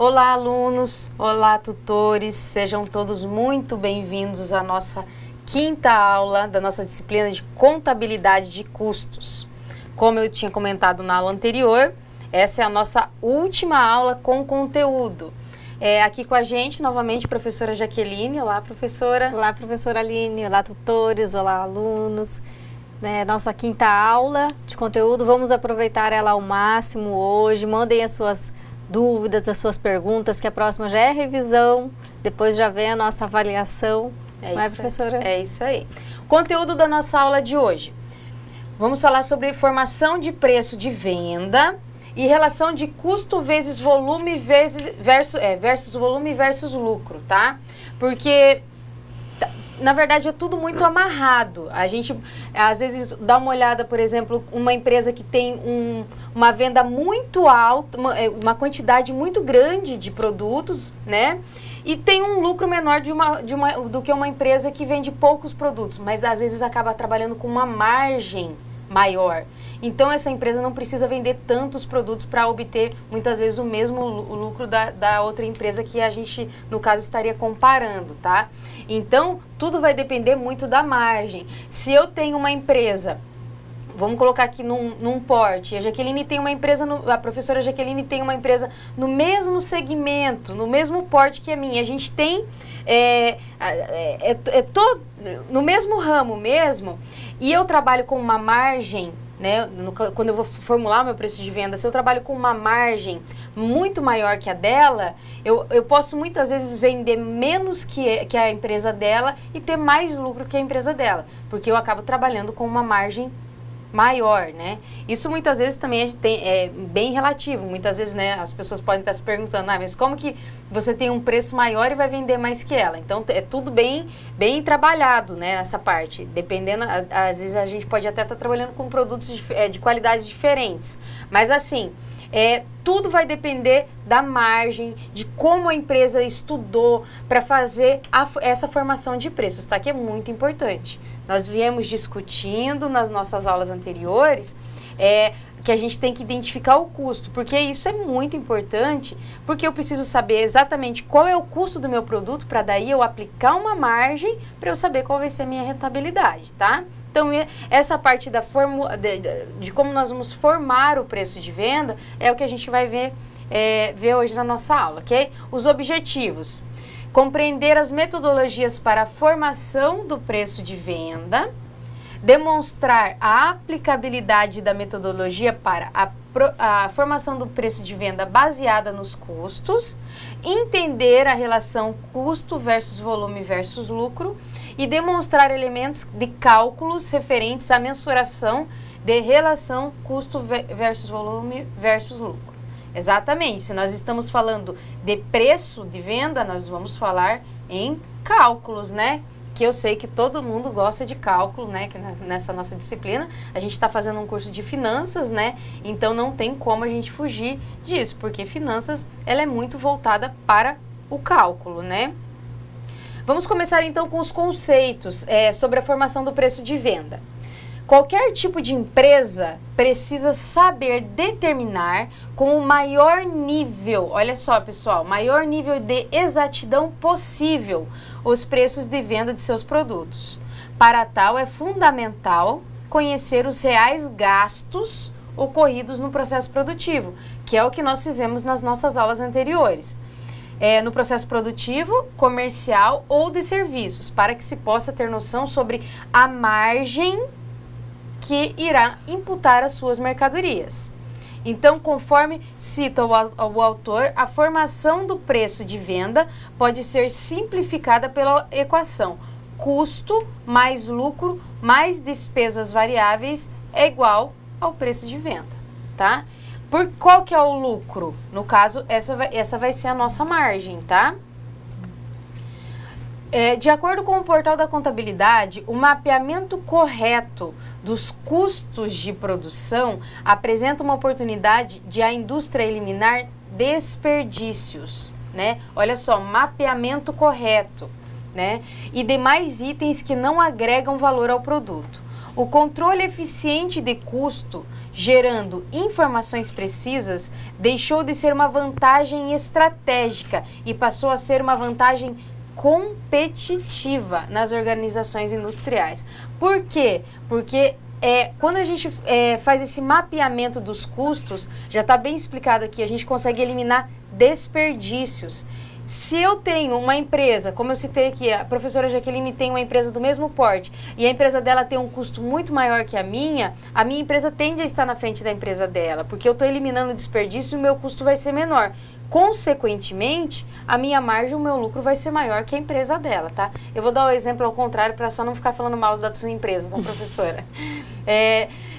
Olá, alunos! Olá, tutores! Sejam todos muito bem-vindos à nossa quinta aula da nossa disciplina de contabilidade de custos. Como eu tinha comentado na aula anterior, essa é a nossa última aula com conteúdo. Aqui com a gente, novamente, a professora Jaqueline. Olá, professora! Olá, professora Aline! Olá, tutores! Olá, alunos! Nossa quinta aula de conteúdo, vamos aproveitar ela ao máximo hoje. Mandem as suas dúvidas, as suas perguntas, que a próxima já é revisão, depois já vem a nossa avaliação. Não é, professora? É isso aí. Conteúdo da nossa aula de hoje. Vamos falar sobre formação de preço de venda e relação de custo vezes volume versus volume versus lucro, tá? Porque na verdade é tudo muito amarrado. A gente às vezes dá uma olhada, por exemplo, uma empresa que tem uma venda muito alta, uma quantidade muito grande de produtos, né? E tem um lucro menor do que uma empresa que vende poucos produtos, mas às vezes acaba trabalhando com uma margem maior. Então essa empresa não precisa vender tantos produtos para obter muitas vezes o mesmo lucro da outra empresa que a gente, no caso, estaria comparando, tá? Então tudo vai depender muito da margem. Se eu tenho uma empresa, vamos colocar aqui num porte, a Jaqueline tem uma empresa, a professora Jaqueline tem uma empresa no mesmo segmento, no mesmo porte que a minha, a gente tem no mesmo ramo mesmo, e eu trabalho com uma margem, né, quando eu vou formular o meu preço de venda, se eu trabalho com uma margem muito maior que a dela, eu posso muitas vezes vender menos que a empresa dela e ter mais lucro que a empresa dela, porque eu acabo trabalhando com uma margem maior, né? Isso muitas vezes também é bem relativo. Muitas vezes, né, as pessoas podem estar se perguntando, mas como que você tem um preço maior e vai vender mais que ela? Então, é tudo bem trabalhado, né, essa parte. Dependendo, às vezes a gente pode até estar trabalhando com produtos de qualidades diferentes. Mas assim, tudo vai depender da margem, de como a empresa estudou para fazer essa formação de preços, tá? Que é muito importante. Nós viemos discutindo nas nossas aulas anteriores que a gente tem que identificar o custo, porque isso é muito importante, porque eu preciso saber exatamente qual é o custo do meu produto para daí eu aplicar uma margem para eu saber qual vai ser a minha rentabilidade, tá? Então, essa parte da de como nós vamos formar o preço de venda é o que a gente vai ver hoje na nossa aula, ok? Os objetivos: compreender as metodologias para a formação do preço de venda, demonstrar a aplicabilidade da metodologia para a formação do preço de venda baseada nos custos, entender a relação custo versus volume versus lucro e demonstrar elementos de cálculos referentes à mensuração de relação custo versus volume versus lucro. Exatamente, se nós estamos falando de preço de venda, nós vamos falar em cálculos, né? Que eu sei que todo mundo gosta de cálculo, né? Que nessa nossa disciplina a gente está fazendo um curso de finanças, né? Então não tem como a gente fugir disso, porque finanças ela é muito voltada para o cálculo, né? Vamos começar então com os conceitos sobre a formação do preço de venda. Qualquer tipo de empresa precisa saber determinar com o maior nível, olha só pessoal, maior nível de exatidão possível os preços de venda de seus produtos. Para tal é fundamental conhecer os reais gastos ocorridos no processo produtivo, que é o que nós fizemos nas nossas aulas anteriores. No processo produtivo, comercial ou de serviços, para que se possa ter noção sobre a margem que irá imputar as suas mercadorias. Então, conforme cita o autor, a formação do preço de venda pode ser simplificada pela equação custo mais lucro mais despesas variáveis é igual ao preço de venda, tá? Por qual que é o lucro? No caso, essa vai ser a nossa margem, tá? De acordo com o portal da contabilidade, o mapeamento correto dos custos de produção apresenta uma oportunidade de a indústria eliminar desperdícios, né? Olha só, mapeamento correto, né? E demais itens que não agregam valor ao produto. O controle eficiente de custo gerando informações precisas, deixou de ser uma vantagem estratégica e passou a ser uma vantagem competitiva nas organizações industriais. Por quê? Porque quando a gente faz esse mapeamento dos custos, já está bem explicado aqui, a gente consegue eliminar desperdícios. Se eu tenho uma empresa, como eu citei aqui, a professora Jaqueline tem uma empresa do mesmo porte e a empresa dela tem um custo muito maior que a minha empresa tende a estar na frente da empresa dela, porque eu estou eliminando desperdício e o meu custo vai ser menor. Consequentemente, a minha margem, o meu lucro vai ser maior que a empresa dela, tá? Eu vou dar o exemplo ao contrário para só não ficar falando mal da sua empresa, da professora.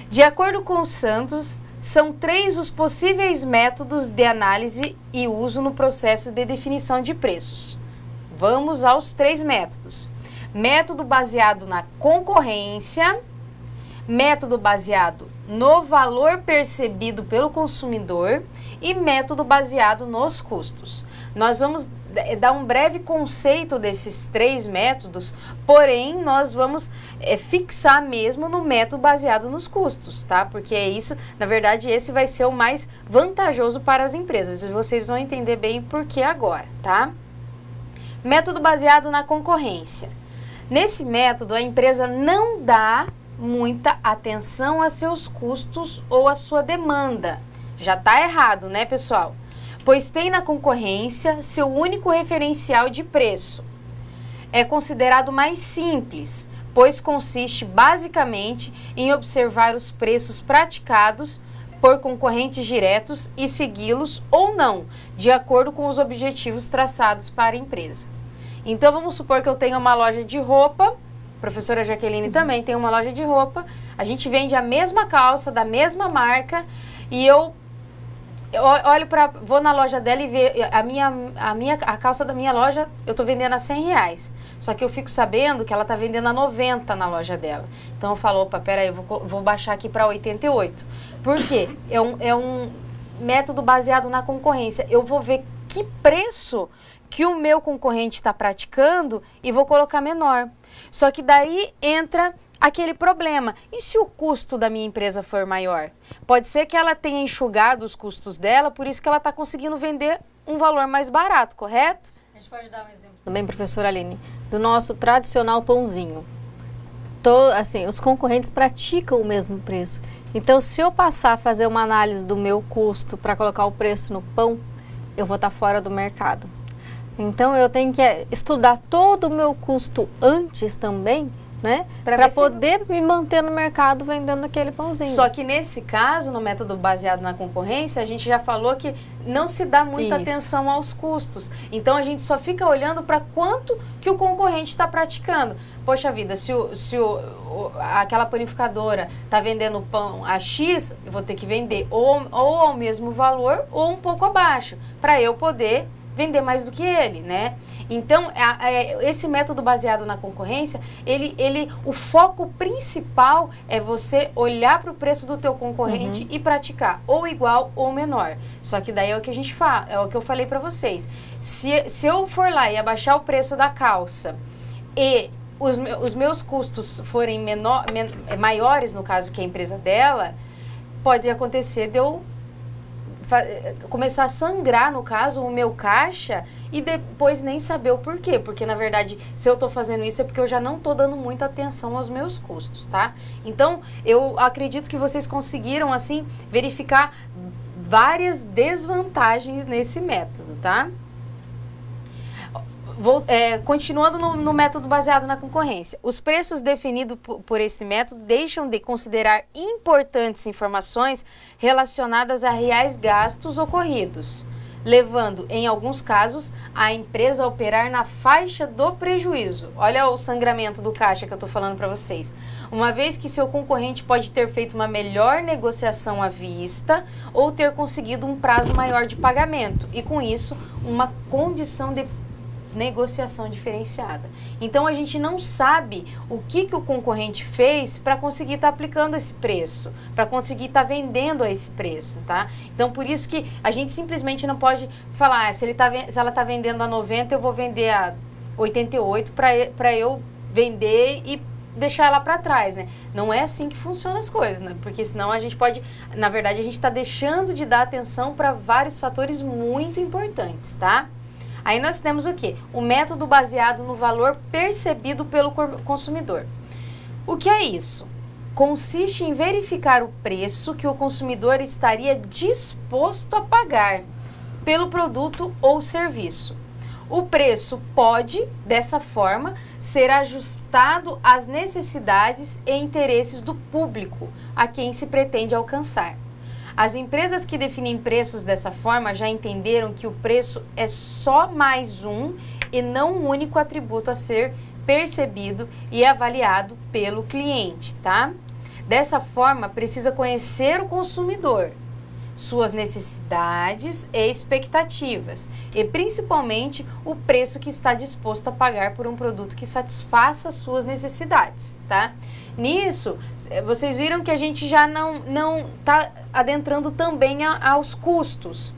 De acordo com o Santos, são 3 os possíveis métodos de análise e uso no processo de definição de preços. Vamos aos 3 métodos. Método baseado na concorrência, método baseado no valor percebido pelo consumidor e método baseado nos custos. Nós vamos dar um breve conceito desses 3 métodos, porém nós vamos fixar mesmo no método baseado nos custos, tá? Porque isso, na verdade, esse vai ser o mais vantajoso para as empresas e vocês vão entender bem por que agora, tá? Método baseado na concorrência. Nesse método, a empresa não dá muita atenção a seus custos ou a sua demanda. Já está errado, né, pessoal? Pois tem na concorrência seu único referencial de preço. É considerado mais simples, pois consiste basicamente em observar os preços praticados por concorrentes diretos e segui-los ou não, de acordo com os objetivos traçados para a empresa. Então, vamos supor que eu tenho uma loja de roupa, a professora Jaqueline também tem uma loja de roupa, a gente vende a mesma calça, da mesma marca, e eu vou na loja dela e ver a calça da minha loja, eu tô vendendo a R$100. Só que eu fico sabendo que ela tá vendendo a 90 na loja dela. Então eu falo, opa, peraí, eu vou baixar aqui para 88. Por quê? É um método baseado na concorrência. Eu vou ver que preço que o meu concorrente está praticando e vou colocar menor. Só que daí entra aquele problema. E se o custo da minha empresa for maior? Pode ser que ela tenha enxugado os custos dela, por isso que ela está conseguindo vender um valor mais barato, correto? A gente pode dar um exemplo também, professora Aline, do nosso tradicional pãozinho. Assim, os concorrentes praticam o mesmo preço. Então, se eu passar a fazer uma análise do meu custo para colocar o preço no pão, eu vou estar fora do mercado. Então, eu tenho que estudar todo o meu custo antes também, né? Para poder me manter no mercado vendendo aquele pãozinho. Só que nesse caso, no método baseado na concorrência, a gente já falou que não se dá muita atenção aos custos. Então, a gente só fica olhando para quanto que o concorrente está praticando. Poxa vida, se aquela panificadora está vendendo pão a X, eu vou ter que vender ou ao mesmo valor ou um pouco abaixo, para eu poder vender mais do que ele, né? Então, esse método baseado na concorrência, o foco principal é você olhar para o preço do teu concorrente e praticar ou igual ou menor. Só que daí é o que a gente fala, é o que eu falei para vocês. Se eu for lá e abaixar o preço da calça e os meus custos forem maiores, no caso que é a empresa dela, pode acontecer de eu começar a sangrar, no caso, o meu caixa e depois nem saber o porquê. Porque, na verdade, se eu tô fazendo isso é porque eu já não tô dando muita atenção aos meus custos, tá? Então, eu acredito que vocês conseguiram, assim, verificar várias desvantagens nesse método, tá? Continuando no método baseado na concorrência. Os preços definidos por esse método deixam de considerar importantes informações relacionadas a reais gastos ocorridos, levando, em alguns casos, a empresa a operar na faixa do prejuízo. Olha o sangramento do caixa que eu estou falando para vocês. Uma vez que seu concorrente pode ter feito uma melhor negociação à vista ou ter conseguido um prazo maior de pagamento e, com isso, uma condição de negociação diferenciada. Então, a gente não sabe o que o concorrente fez para conseguir estar aplicando esse preço, para conseguir estar vendendo a esse preço, tá? Então, por isso que a gente simplesmente não pode falar, se ela está vendendo a 90, eu vou vender a 88 para eu vender e deixar ela para trás, né? Não é assim que funcionam as coisas, né? Porque senão a gente pode, na verdade, a gente está deixando de dar atenção para vários fatores muito importantes, tá? Aí nós temos o quê? O método baseado no valor percebido pelo consumidor. O que é isso? Consiste em verificar o preço que o consumidor estaria disposto a pagar pelo produto ou serviço. O preço pode, dessa forma, ser ajustado às necessidades e interesses do público a quem se pretende alcançar. As empresas que definem preços dessa forma já entenderam que o preço é só mais um e não um único atributo a ser percebido e avaliado pelo cliente, tá? Dessa forma, precisa conhecer o consumidor, suas necessidades e expectativas e principalmente o preço que está disposto a pagar por um produto que satisfaça as suas necessidades, tá? Nisso, vocês viram que a gente já não está adentrando também aos custos.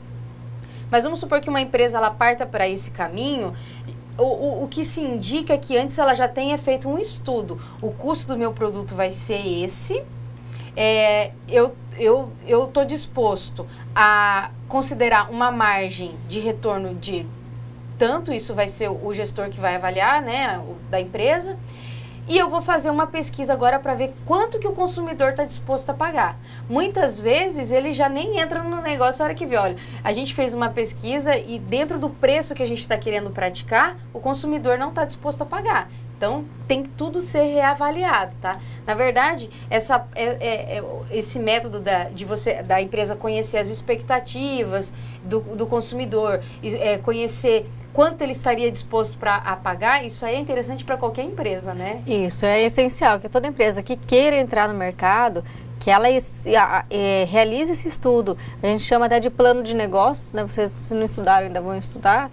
Mas vamos supor que uma empresa ela parta para esse caminho, o que se indica é que antes ela já tenha feito um estudo. O custo do meu produto vai ser esse, eu estou disposto a considerar uma margem de retorno de tanto, isso vai ser o gestor que vai avaliar, né, da empresa. E eu vou fazer uma pesquisa agora para ver quanto que o consumidor está disposto a pagar. Muitas vezes ele já nem entra no negócio a hora que vê, olha, a gente fez uma pesquisa e dentro do preço que a gente está querendo praticar, o consumidor não está disposto a pagar. Então, tem que tudo ser reavaliado, tá? Na verdade, esse método da empresa conhecer as expectativas do consumidor, conhecer quanto ele estaria disposto a pagar, isso aí é interessante para qualquer empresa, né? Isso é essencial, que toda empresa que queira entrar no mercado, que ela realize esse estudo. A gente chama até de plano de negócios, né? Vocês, se não estudaram, ainda vão estudar,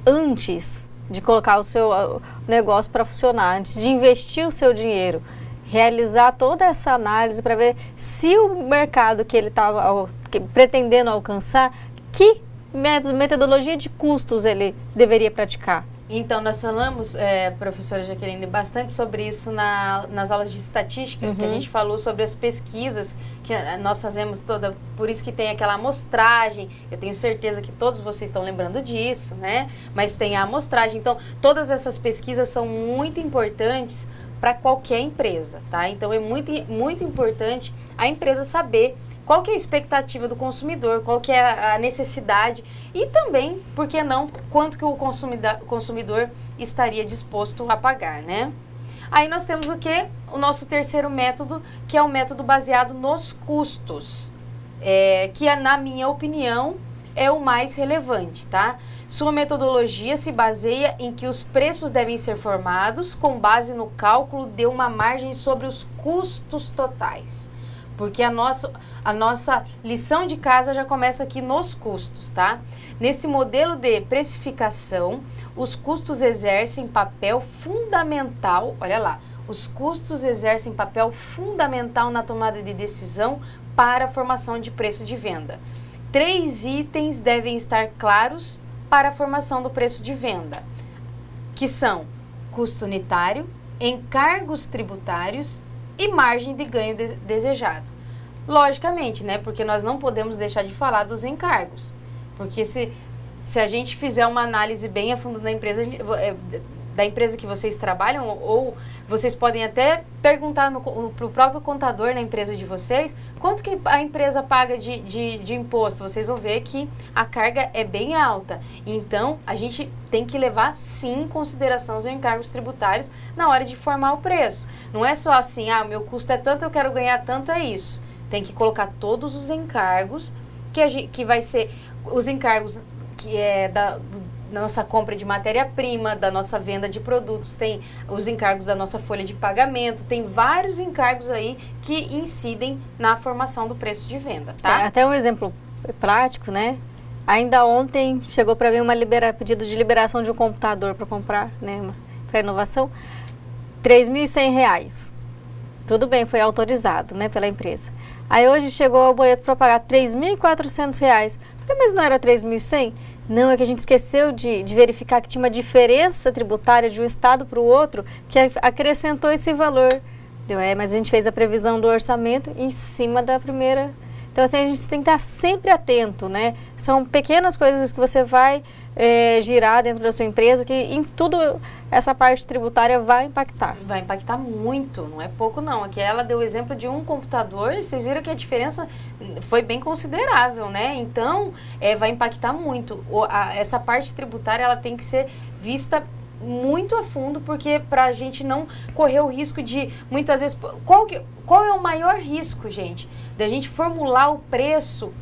antes de colocar o seu negócio para funcionar, antes de investir o seu dinheiro, realizar toda essa análise para ver se o mercado que ele estava pretendendo alcançar, que metodologia de custos ele deveria praticar. Então, nós falamos, professora Jaqueline, bastante sobre isso nas aulas de estatística, que a gente falou sobre as pesquisas que nós fazemos toda, por isso que tem aquela amostragem, eu tenho certeza que todos vocês estão lembrando disso, né? Mas tem a amostragem, então todas essas pesquisas são muito importantes para qualquer empresa, tá? Então, é muito importante a empresa saber qual que é a expectativa do consumidor, qual que é a necessidade e também, por que não, quanto que o consumidor estaria disposto a pagar, né? Aí nós temos o quê? O nosso terceiro método, que é o método baseado nos custos, que na minha opinião é o mais relevante, tá? Sua metodologia se baseia em que os preços devem ser formados com base no cálculo de uma margem sobre os custos totais. Porque a nossa lição de casa já começa aqui nos custos, tá? Nesse modelo de precificação, os custos exercem papel fundamental, olha lá, os custos exercem papel fundamental na tomada de decisão para a formação de preço de venda. 3 itens devem estar claros para a formação do preço de venda, que são custo unitário, encargos tributários e margem de ganho desejado. Logicamente, né? Porque nós não podemos deixar de falar dos encargos. Porque se a gente fizer uma análise bem a fundo da empresa, da empresa que vocês trabalham, ou vocês podem até perguntar para o próprio contador na empresa de vocês, quanto que a empresa paga de imposto. Vocês vão ver que a carga é bem alta. Então, a gente tem que levar, sim, em consideração os encargos tributários na hora de formar o preço. Não é só assim, o meu custo é tanto, eu quero ganhar tanto, é isso. Tem que colocar todos os encargos, que vai ser os encargos que da nossa compra de matéria-prima, da nossa venda de produtos, tem os encargos da nossa folha de pagamento, tem vários encargos aí que incidem na formação do preço de venda, tá? Até um exemplo prático, né? Ainda ontem chegou para mim pedido de liberação de um computador para comprar, né, para inovação, R$3.100. Tudo bem, foi autorizado, né, pela empresa. Aí hoje chegou o boleto para pagar R$3.400. Falei, mas não era 3.100? Não, é que a gente esqueceu de verificar que tinha uma diferença tributária de um estado para o outro que acrescentou esse valor. Mas a gente fez a previsão do orçamento em cima da primeira. Então, assim, a gente tem que estar sempre atento, né? São pequenas coisas que você vai girar dentro da sua empresa, que em tudo essa parte tributária vai impactar. Vai impactar muito, não é pouco não. Aqui ela deu o exemplo de um computador, vocês viram que a diferença foi bem considerável, né? Então, vai impactar muito. Essa parte tributária, ela tem que ser vista muito a fundo, porque para a gente não correr o risco de, muitas vezes, qual é o maior risco, gente? Da gente formular o preço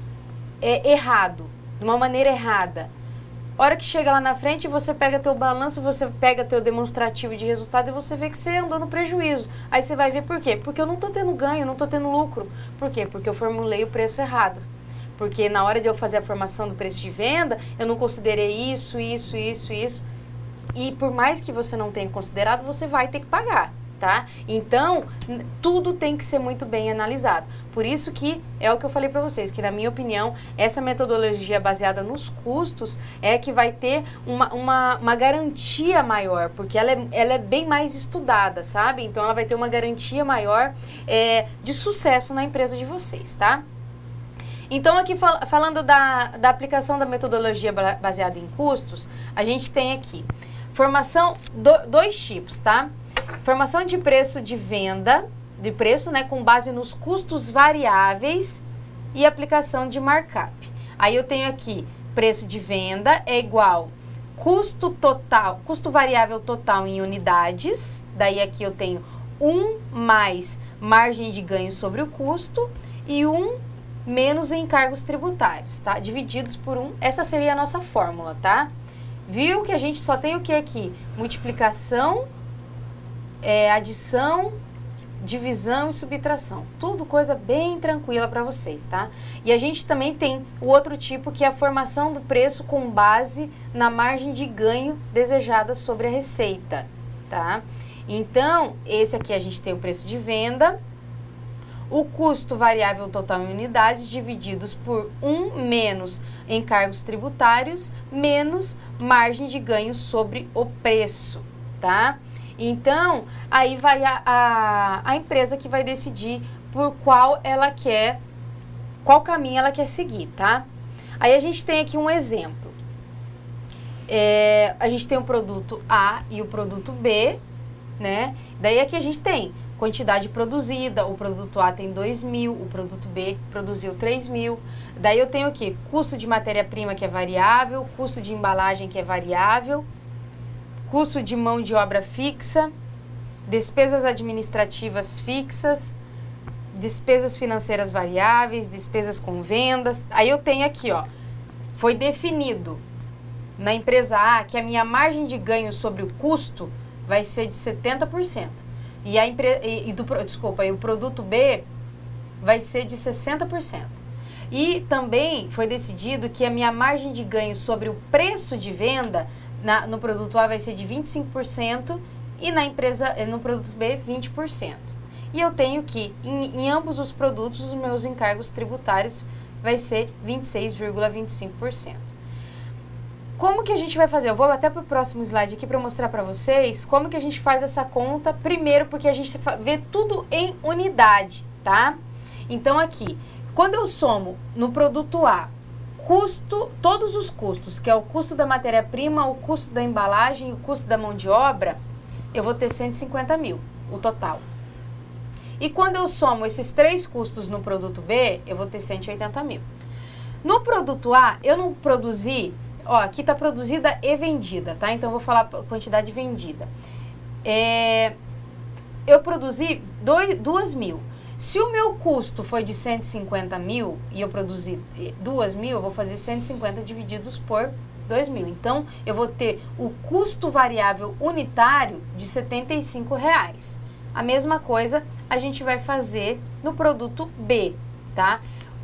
errado, de uma maneira errada. Hora que chega lá na frente, você pega teu balanço, você pega teu demonstrativo de resultado e você vê que você andou no prejuízo. Aí você vai ver por quê? Porque eu não estou tendo ganho, não estou tendo lucro. Por quê? Porque eu formulei o preço errado. Porque na hora de eu fazer a formação do preço de venda, eu não considerei isso. E por mais que você não tenha considerado, você vai ter que pagar, tá? Então, tudo tem que ser muito bem analisado. Por isso que é o que eu falei para vocês, que na minha opinião, essa metodologia baseada nos custos é que vai ter uma garantia maior, porque ela é bem mais estudada, sabe? Então, ela vai ter uma garantia maior de sucesso na empresa de vocês, tá? Então, aqui falando da aplicação da metodologia baseada em custos, a gente tem aqui formação, dois tipos, tá? Formação de preço de venda, de preço, né, com base nos custos variáveis e aplicação de markup. Aí eu tenho aqui, preço de venda é igual custo total, custo variável total em unidades, daí aqui eu tenho 1 mais margem de ganho sobre o custo e 1 menos encargos tributários, tá? Divididos por 1, essa seria a nossa fórmula, tá? Viu que a gente só tem o que aqui? Multiplicação, adição, divisão e subtração. Tudo coisa bem tranquila para vocês, tá? E a gente também tem o outro tipo, que é a formação do preço com base na margem de ganho desejada sobre a receita, tá? Então, esse aqui a gente tem o preço de venda, o custo variável total em unidades divididos por 1 menos encargos tributários menos margem de ganho sobre o preço, tá? Então, aí vai a empresa que vai decidir por qual caminho ela quer seguir, tá? Aí a gente tem aqui um exemplo. A gente tem o produto A e o produto B, né? Daí aqui a gente tem quantidade produzida, o produto A tem 2.000, o produto B produziu 3.000. Daí eu tenho aqui custo de matéria-prima, que é variável, custo de embalagem, que é variável, custo de mão de obra fixa, despesas administrativas fixas, despesas financeiras variáveis, despesas com vendas. Aí eu tenho aqui, ó, foi definido na empresa A que a minha margem de ganho sobre o custo vai ser de 70%. E o produto B vai ser de 60%. E também foi decidido que a minha margem de ganho sobre o preço de venda no produto A vai ser de 25% e no produto B 20%. E eu tenho que, em ambos os produtos, os meus encargos tributários vai ser 26,25%. Como que a gente vai fazer? Eu vou até para o próximo slide aqui para mostrar para vocês como que a gente faz essa conta. Primeiro, porque a gente vê tudo em unidade, tá? Então, aqui, quando eu somo no produto A, todos os custos, que é o custo da matéria-prima, o custo da embalagem e o custo da mão de obra, eu vou ter 150 mil, o total. E quando eu somo esses 3 custos no produto B, eu vou ter 180 mil. No produto A, eu não produzi... Ó, aqui está produzida e vendida, tá? Então, eu vou falar a quantidade vendida. Eu produzi 2.000. Se o meu custo foi de 150 mil e eu produzi 2.000, eu vou fazer 150 divididos por 2.000. Então, eu vou ter o custo variável unitário de R$ 75,00. A mesma coisa a gente vai fazer no produto B, tá?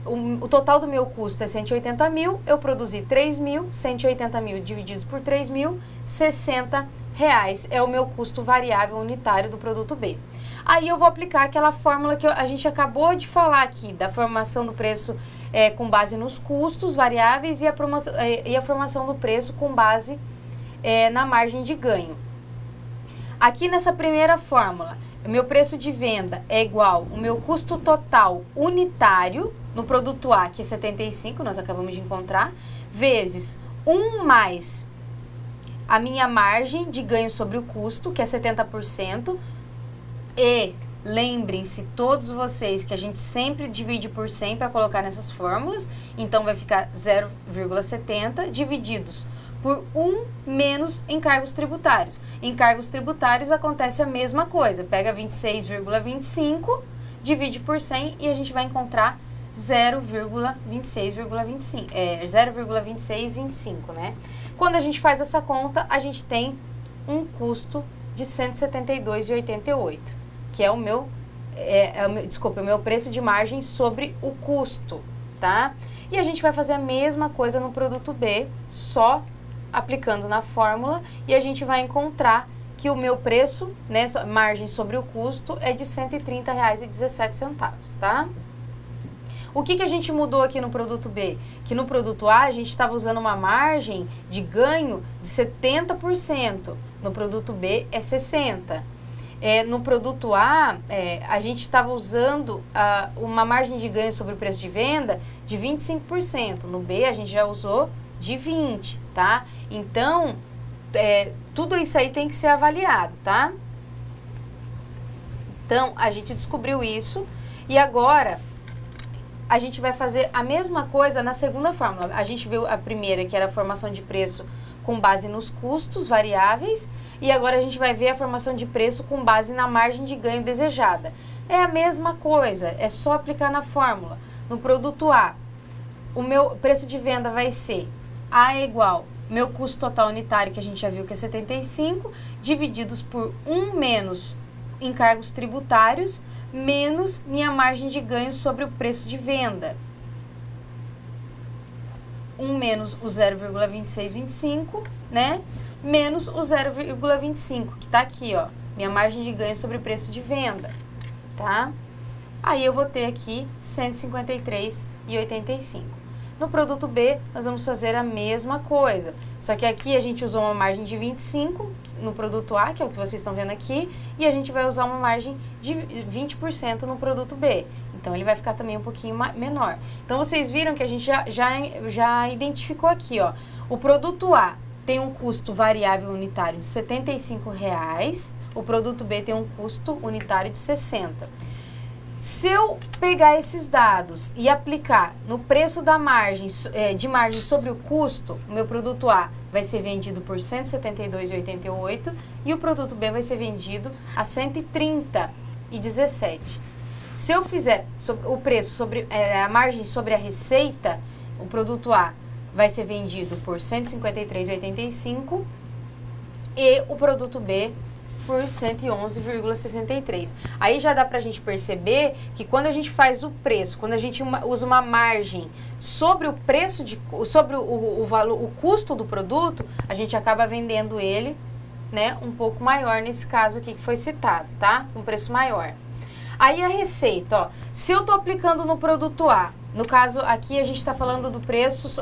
O total do meu custo é 180 mil, eu produzi 3.000, 180 mil divididos por 3.000, R$60 é o meu custo variável unitário do produto B. Aí eu vou aplicar aquela fórmula que a gente acabou de falar aqui, da formação do preço com base nos custos variáveis e a formação do preço com base na margem de ganho. Aqui nessa primeira fórmula, o meu preço de venda é igual ao meu custo total unitário no produto A, que é 75, nós acabamos de encontrar, vezes 1 mais a minha margem de ganho sobre o custo, que é 70%, e lembrem-se todos vocês que a gente sempre divide por 100 para colocar nessas fórmulas, então vai ficar 0,70 divididos por 1 menos encargos tributários. Encargos tributários acontece a mesma coisa, pega 26,25, divide por 100 e a gente vai encontrar 0,2625, né? Quando a gente faz essa conta, a gente tem um custo de R$ 172,88, que é o meu preço de margem sobre o custo, tá? E a gente vai fazer a mesma coisa no produto B, só aplicando na fórmula, e a gente vai encontrar que o meu preço, né, margem sobre o custo, é de R$ 130,17, tá? O que a gente mudou aqui no produto B? Que no produto A a gente estava usando uma margem de ganho de 70%, no produto B é 60%. No produto A, a gente estava usando uma margem de ganho sobre o preço de venda de 25%. No B, a gente já usou de 20%, tá? Então, tudo isso aí tem que ser avaliado, tá? Então, a gente descobriu isso e agora a gente vai fazer a mesma coisa na segunda fórmula. A gente viu a primeira, que era a formação de preço com base nos custos variáveis, e agora a gente vai ver a formação de preço com base na margem de ganho desejada. É a mesma coisa, é só aplicar na fórmula. No produto A, o meu preço de venda vai ser A é igual meu custo total unitário, que a gente já viu que é 75, divididos por 1 menos encargos tributários, menos minha margem de ganho sobre o preço de venda. 1 menos o 0,2625, né? Menos o 0,25, que tá aqui, ó. Minha margem de ganho sobre o preço de venda, tá? Aí eu vou ter aqui 153,85. No produto B, nós vamos fazer a mesma coisa. Só que aqui a gente usou uma margem de 25 no produto A, que é o que vocês estão vendo aqui, e a gente vai usar uma margem de 20% no produto B. Então, ele vai ficar também um pouquinho menor. Então, vocês viram que a gente já identificou aqui, ó. O produto A tem um custo variável unitário de R$ 75,00, o produto B tem um custo unitário de 60. Se eu pegar esses dados e aplicar no preço da margem, de margem sobre o custo, o meu produto A vai ser vendido por R$ 172,88 e o produto B vai ser vendido a R$ 130,17. Se eu fizer o preço sobre a margem sobre a receita, o produto A vai ser vendido por R$ 153,85 e o produto B por 111,63. Aí já dá pra gente perceber que quando a gente faz o preço, quando a gente usa uma margem sobre o preço, sobre o valor, o custo do produto, a gente acaba vendendo ele, né, um pouco maior nesse caso aqui que foi citado, tá? Um preço maior. Aí a receita, ó, se eu tô aplicando no produto A, no caso aqui a gente está falando do preço,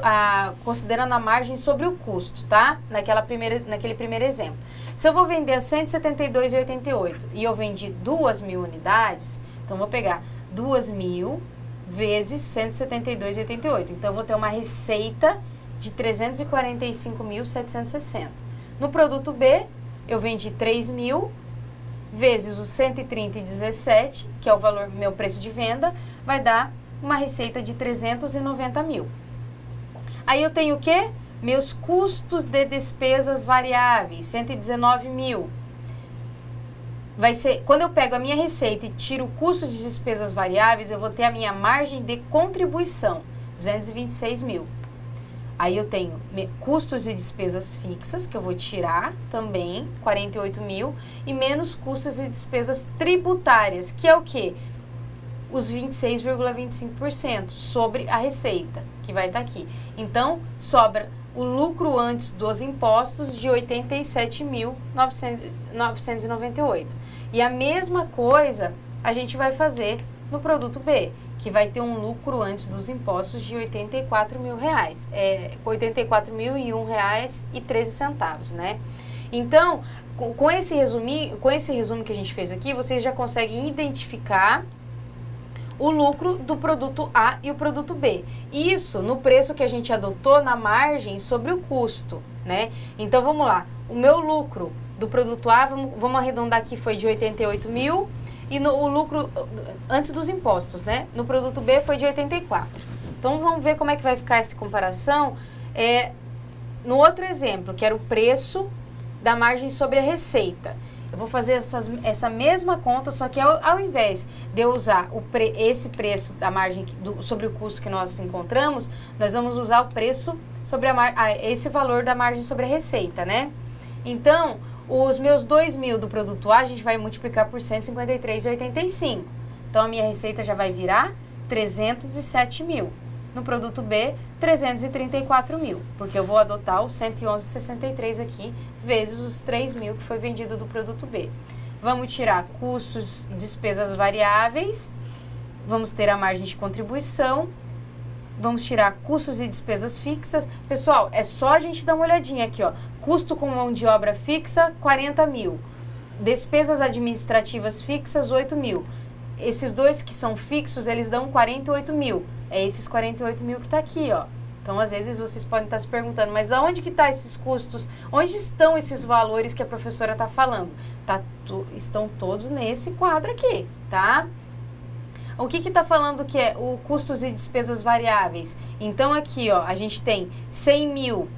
considerando a margem sobre o custo, tá? Naquele primeiro exemplo. Se eu vou vender a R$ 172,88 e eu vendi 2.000 unidades, então eu vou pegar 2.000 vezes 172,88. Então eu vou ter uma receita de 345.760. No produto B, eu vendi 3.000 vezes os 130,17, que é o valor, meu preço de venda, vai dar uma receita de 390 mil. Aí eu tenho o quê? Meus custos de despesas variáveis, 119 mil. Vai ser, quando eu pego a minha receita e tiro o custo de despesas variáveis, eu vou ter a minha margem de contribuição, 226 mil. Aí eu tenho custos e despesas fixas, que eu vou tirar também, 48 mil, e menos custos e despesas tributárias, que é o quê? Os 26,25% sobre a receita, que vai estar aqui. Então, sobra o lucro antes dos impostos de 87.998. E a mesma coisa a gente vai fazer no produto B, que vai ter um lucro antes dos impostos de R$84 mil, R$84.001,13, né? Então, com esse resumo que a gente fez aqui, vocês já conseguem identificar o lucro do produto A e o produto B. Isso no preço que a gente adotou na margem sobre o custo, né? Então, vamos lá. O meu lucro do produto A, vamos arredondar aqui, foi de 88 mil e o lucro antes dos impostos, né? No produto B foi de 84. Então, vamos ver como é que vai ficar essa comparação. No outro exemplo, que era o preço da margem sobre a receita. Eu vou fazer essa mesma conta, só que ao invés de eu usar esse preço da margem sobre o custo que nós encontramos, nós vamos usar o preço sobre esse valor da margem sobre a receita, né? Então, os meus 2 mil do produto A, a gente vai multiplicar por 153,85. Então, a minha receita já vai virar 307 mil. No produto B, 334 mil, porque eu vou adotar os 111,63 aqui, vezes os 3 mil que foi vendido do produto B. Vamos tirar custos e despesas variáveis, vamos ter a margem de contribuição, vamos tirar custos e despesas fixas. Pessoal, é só a gente dar uma olhadinha aqui, ó. Custo com mão de obra fixa, 40 mil. Despesas administrativas fixas, 8 mil. Esses dois que são fixos, eles dão 48 mil. É esses 48 mil que está aqui, ó. Então, às vezes, vocês podem estar se perguntando, mas aonde que estão esses custos? Onde estão esses valores que a professora está falando? Estão todos nesse quadro aqui, tá? O que está falando que é o custos e despesas variáveis? Então, aqui, ó, a gente tem 100 mil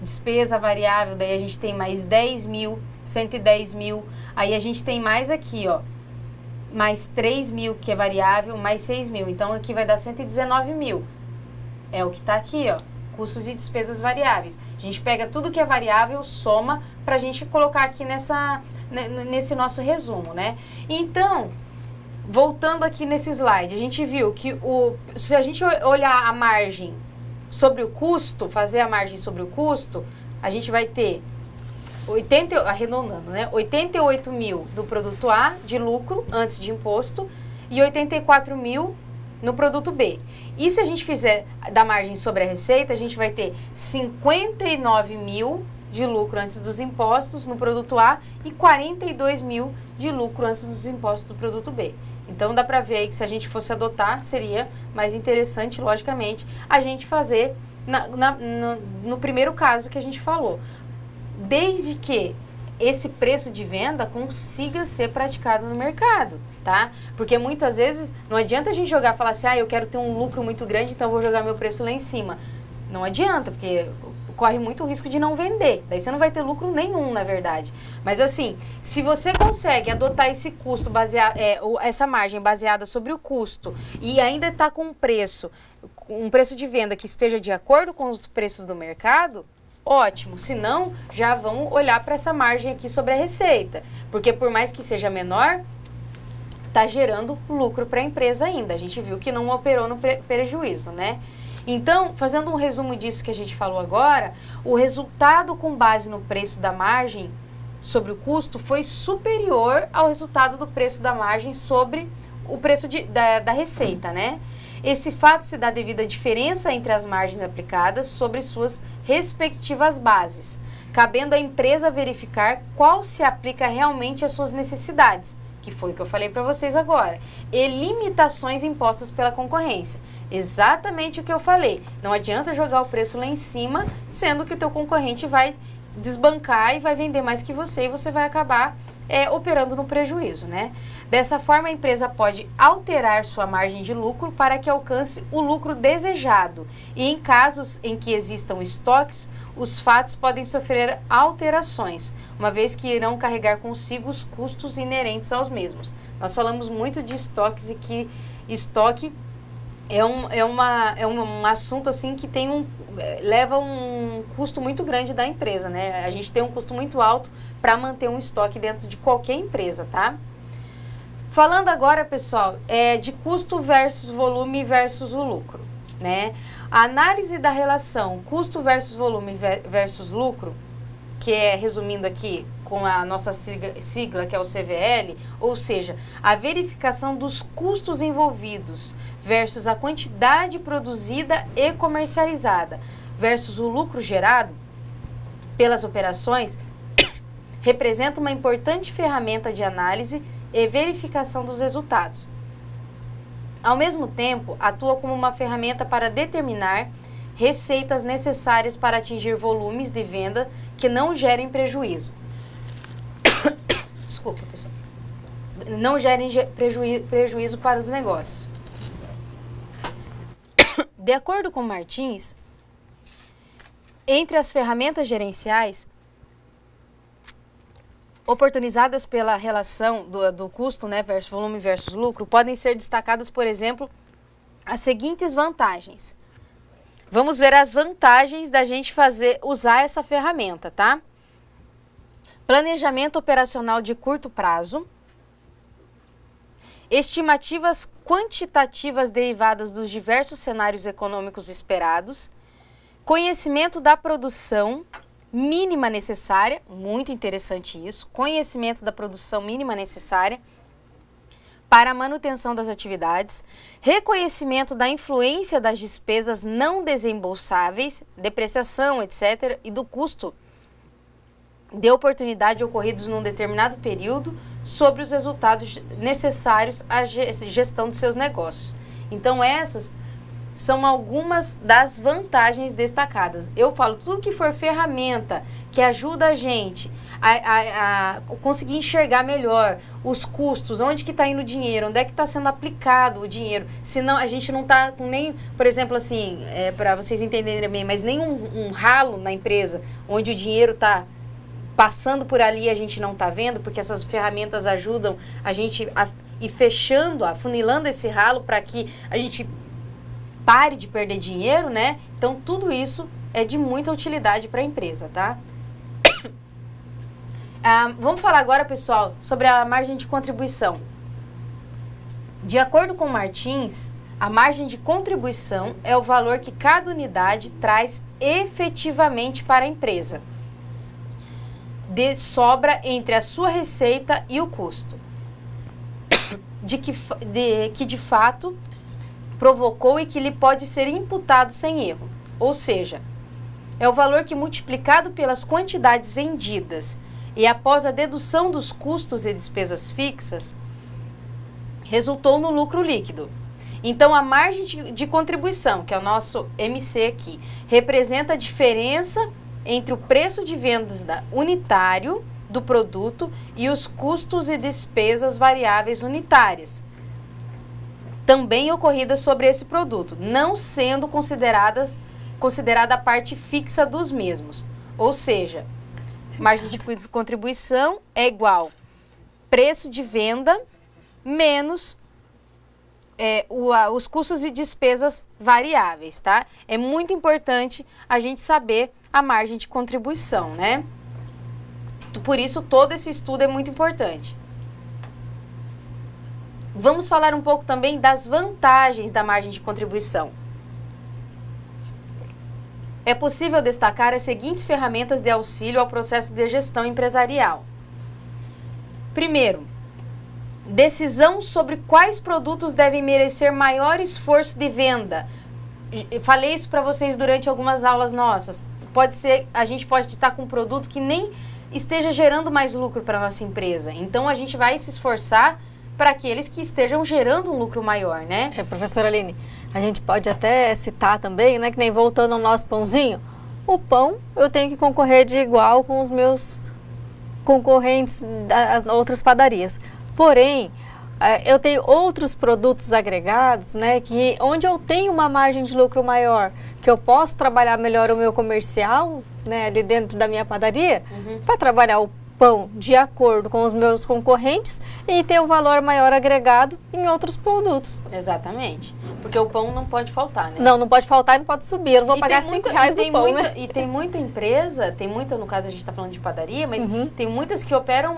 despesa variável, daí a gente tem mais 10 mil, 110 mil. Aí a gente tem mais aqui, ó, mais 3 mil que é variável, mais 6 mil. Então, aqui vai dar 119 mil. É o que está aqui, ó, custos e despesas variáveis. A gente pega tudo que é variável, soma, para a gente colocar aqui nesse nosso resumo, né? Então, voltando aqui nesse slide, a gente viu que se a gente olhar a margem sobre o custo, fazer a margem sobre o custo, a gente vai ter arredondando, né? 88 mil do produto A de lucro antes de imposto e 84 mil no produto B. E se a gente fizer da margem sobre a receita, a gente vai ter 59 mil de lucro antes dos impostos no produto A e 42 mil de lucro antes dos impostos do produto B. Então dá para ver aí que se a gente fosse adotar, seria mais interessante, logicamente, a gente fazer no primeiro caso que a gente falou. Desde que esse preço de venda consiga ser praticado no mercado, tá? Porque muitas vezes não adianta a gente jogar e falar assim, eu quero ter um lucro muito grande, então eu vou jogar meu preço lá em cima. Não adianta, porque corre muito risco de não vender. Daí você não vai ter lucro nenhum, na verdade. Mas assim, se você consegue adotar esse custo essa margem baseada sobre o custo e ainda está com um preço de venda que esteja de acordo com os preços do mercado, ótimo. Se não, já vamos olhar para essa margem aqui sobre a receita. Porque por mais que seja menor, está gerando lucro para a empresa ainda. A gente viu que não operou no prejuízo, né? Então, fazendo um resumo disso que a gente falou agora, o resultado com base no preço da margem sobre o custo foi superior ao resultado do preço da margem sobre o preço da receita, né? Esse fato se dá devido à diferença entre as margens aplicadas sobre suas respectivas bases, cabendo à empresa verificar qual se aplica realmente às suas necessidades, que foi o que eu falei para vocês agora, e limitações impostas pela concorrência. Exatamente o que eu falei. Não adianta jogar o preço lá em cima, sendo que o teu concorrente vai desbancar e vai vender mais que você e você vai acabar operando no prejuízo, né? Dessa forma, a empresa pode alterar sua margem de lucro para que alcance o lucro desejado. E em casos em que existam estoques, os fatos podem sofrer alterações, uma vez que irão carregar consigo os custos inerentes aos mesmos. Nós falamos muito de estoques e que estoque é um assunto assim que leva um custo muito grande da empresa, né? A gente tem um custo muito alto para manter um estoque dentro de qualquer empresa, tá? Falando agora, pessoal, de custo versus volume versus o lucro, né? A análise da relação custo versus volume versus lucro que é, resumindo aqui, com a nossa sigla, que é o CVL, ou seja, a verificação dos custos envolvidos versus a quantidade produzida e comercializada versus o lucro gerado pelas operações, representa uma importante ferramenta de análise e verificação dos resultados. Ao mesmo tempo, atua como uma ferramenta para determinar receitas necessárias para atingir volumes de venda que não gerem prejuízo. Desculpa, pessoal. Não gerem prejuízo para os negócios. De acordo com Martins, entre as ferramentas gerenciais oportunizadas pela relação do custo, né, versus volume versus lucro, podem ser destacadas, por exemplo, as seguintes vantagens. Vamos ver as vantagens da gente usar essa ferramenta, tá? Planejamento operacional de curto prazo, estimativas quantitativas derivadas dos diversos cenários econômicos esperados, conhecimento da produção mínima necessária, muito interessante isso, conhecimento da produção mínima necessária para a manutenção das atividades, reconhecimento da influência das despesas não desembolsáveis, depreciação, etc., e do custo de oportunidade ocorridos num determinado período sobre os resultados necessários à gestão dos seus negócios. Então, essas são algumas das vantagens destacadas. Eu falo, tudo que for ferramenta que ajuda a gente a conseguir enxergar melhor os custos, onde que está indo o dinheiro, onde é que está sendo aplicado o dinheiro. Senão a gente não está com nem, por exemplo, assim, para vocês entenderem bem, mas nem um ralo na empresa onde o dinheiro está passando por ali e a gente não está vendo, porque essas ferramentas ajudam a gente a ir fechando, afunilando esse ralo para que a gente pare de perder dinheiro, né? Então, tudo isso é de muita utilidade para a empresa, tá? Vamos falar agora, pessoal, sobre a margem de contribuição. De acordo com Martins, a margem de contribuição é o valor que cada unidade traz efetivamente para a empresa, de sobra entre a sua receita e o custo, que de fato provocou e que lhe pode ser imputado sem erro. Ou seja, é o valor que, multiplicado pelas quantidades vendidas e após a dedução dos custos e despesas fixas, resultou no lucro líquido. Então, a margem de contribuição, que é o nosso MC aqui, representa a diferença entre o preço de vendas unitário do produto e os custos e despesas variáveis unitárias, também ocorridas sobre esse produto, não sendo considerada a parte fixa dos mesmos. Ou seja, margem de contribuição é igual preço de venda menos os custos e despesas variáveis, tá? É muito importante a gente saber a margem de contribuição, né? Por isso, todo esse estudo é muito importante. Vamos falar um pouco também das vantagens da margem de contribuição. É possível destacar as seguintes ferramentas de auxílio ao processo de gestão empresarial. Primeiro, decisão sobre quais produtos devem merecer maior esforço de venda. Eu falei isso para vocês durante algumas aulas nossas. A gente pode estar com um produto que nem esteja gerando mais lucro para a nossa empresa. Então, a gente vai se esforçar para aqueles que estejam gerando um lucro maior, né? Professora Aline, a gente pode até citar também, né, que nem voltando ao nosso pãozinho, o pão eu tenho que concorrer de igual com os meus concorrentes das outras padarias. Porém, eu tenho outros produtos agregados, né, onde eu tenho uma margem de lucro maior, que eu posso trabalhar melhor o meu comercial, né, ali dentro da minha padaria, para trabalhar o pão de acordo com os meus concorrentes e ter um valor maior agregado em outros produtos. Exatamente. Porque o pão não pode faltar, né? Não pode faltar e não pode subir. Eu não vou pagar R$5 do pão, né? E tem muita empresa, no caso a gente está falando de padaria, mas tem muitas que operam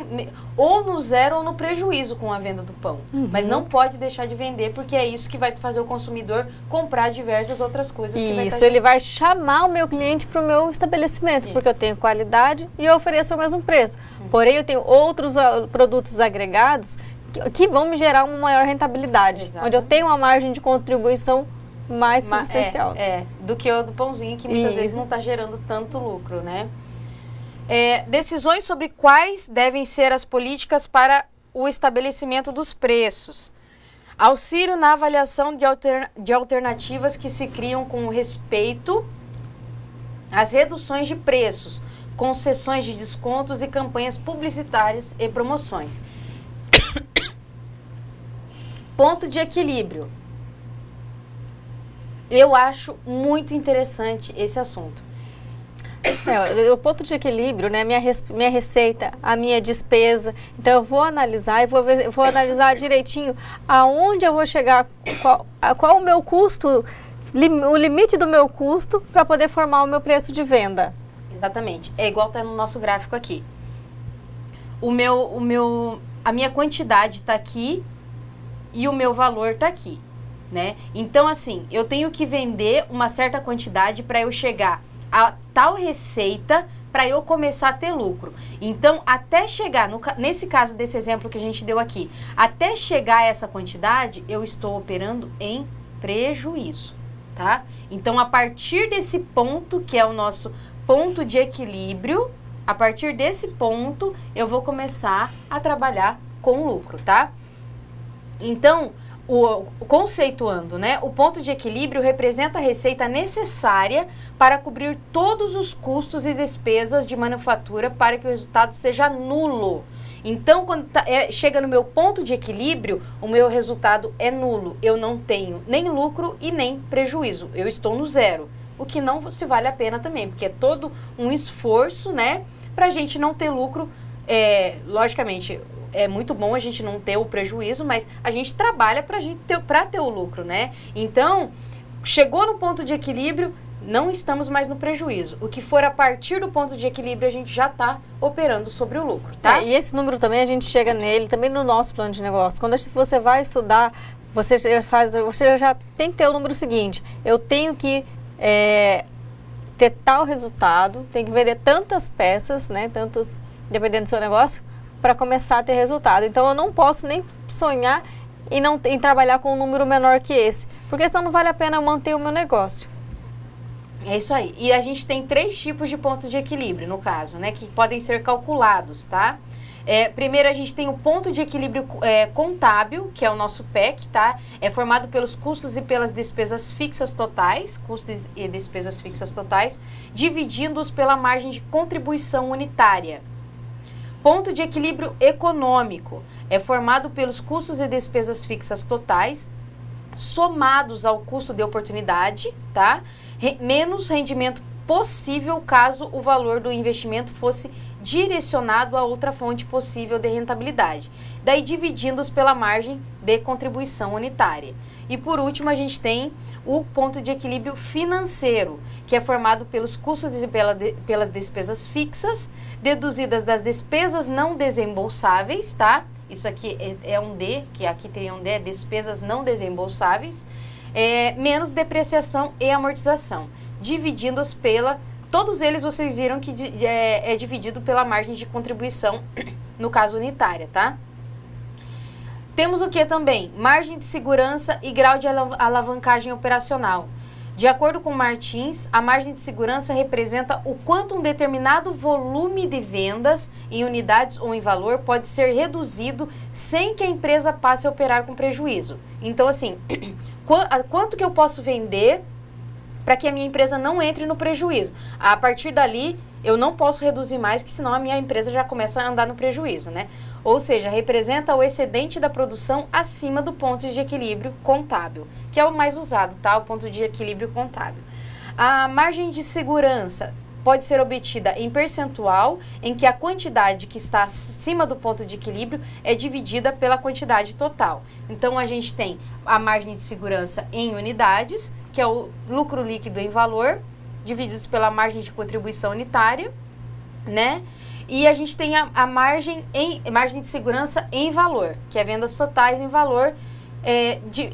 ou no zero ou no prejuízo com a venda do pão. Mas não pode deixar de vender, porque é isso que vai fazer o consumidor comprar diversas outras coisas. Isso, ele vai chamar o meu cliente para o meu estabelecimento, porque eu tenho qualidade e eu ofereço o mesmo preço. Porém, eu tenho outros produtos agregados que vão me gerar uma maior rentabilidade, onde eu tenho uma margem de contribuição mais substancial. Do que o do pãozinho, que muitas vezes não está gerando tanto lucro, né? Decisões sobre quais devem ser as políticas para o estabelecimento dos preços. Auxílio na avaliação de alternativas que se criam com respeito às reduções de preços, concessões de descontos e campanhas publicitárias e promoções. Ponto de equilíbrio. Eu acho muito interessante esse assunto. O ponto de equilíbrio, né? Minha receita, a minha despesa. Então eu vou analisar e vou analisar direitinho aonde eu vou chegar, qual o meu custo, o limite do meu custo para poder formar o meu preço de venda. Exatamente. É igual tá no nosso gráfico aqui. A minha quantidade está aqui e o meu valor está aqui, né? Então, assim, eu tenho que vender uma certa quantidade para eu chegar a tal receita para eu começar a ter lucro. Então, até chegar, nesse caso desse exemplo que a gente deu aqui, até chegar a essa quantidade, eu estou operando em prejuízo, tá? Então, a partir desse ponto, que é o nosso ponto de equilíbrio, a partir desse ponto, eu vou começar a trabalhar com lucro, tá? Então, conceituando, né? O ponto de equilíbrio representa a receita necessária para cobrir todos os custos e despesas de manufatura para que o resultado seja nulo. Então, quando chega no meu ponto de equilíbrio, o meu resultado é nulo. Eu não tenho nem lucro e nem prejuízo. Eu estou no zero. O que não se vale a pena também, porque é todo um esforço, né? Pra gente não ter lucro. Logicamente, é muito bom a gente não ter o prejuízo, mas a gente trabalha para ter o lucro, né? Então, chegou no ponto de equilíbrio, não estamos mais no prejuízo. O que for a partir do ponto de equilíbrio, a gente já está operando sobre o lucro, tá? E esse número também, a gente chega nele, também no nosso plano de negócio. Quando você vai estudar, você já tem que ter o número seguinte: eu tenho que ter tal resultado, tem que vender tantas peças, né, dependendo do seu negócio, para começar a ter resultado. Então, eu não posso nem sonhar em trabalhar com um número menor que esse, porque senão não vale a pena manter o meu negócio. É isso aí. E a gente tem 3 tipos de ponto de equilíbrio, no caso, né, que podem ser calculados, tá? Primeiro, a gente tem o ponto de equilíbrio contábil, que é o nosso PEC, tá? É formado pelos custos e pelas despesas fixas totais, custos e despesas fixas totais, dividindo-os pela margem de contribuição unitária. Ponto de equilíbrio econômico é formado pelos custos e despesas fixas totais, somados ao custo de oportunidade, tá? Menos rendimento possível caso o valor do investimento fosse direcionado a outra fonte possível de rentabilidade. Daí dividindo-os pela margem de contribuição unitária. E por último, a gente tem o ponto de equilíbrio financeiro, que é formado pelos custos e pelas despesas fixas, deduzidas das despesas não desembolsáveis, tá? Isso aqui é um D, que aqui tem um D, despesas não desembolsáveis, menos depreciação e amortização, dividindo-os todos eles vocês viram que é dividido pela margem de contribuição, no caso unitária, tá? Temos o que também? Margem de segurança e grau de alavancagem operacional. De acordo com Martins, a margem de segurança representa o quanto um determinado volume de vendas em unidades ou em valor pode ser reduzido sem que a empresa passe a operar com prejuízo. Então, assim, quanto que eu posso vender para que a minha empresa não entre no prejuízo? A partir dali, eu não posso reduzir mais, que senão a minha empresa já começa a andar no prejuízo, né? Ou seja, representa o excedente da produção acima do ponto de equilíbrio contábil, que é o mais usado, tá? O ponto de equilíbrio contábil. A margem de segurança pode ser obtida em percentual, em que a quantidade que está acima do ponto de equilíbrio é dividida pela quantidade total. Então, a gente tem a margem de segurança em unidades, que é o lucro líquido em valor, divididos pela margem de contribuição unitária, né? E a gente tem a margem de segurança em valor, que é vendas totais em valor,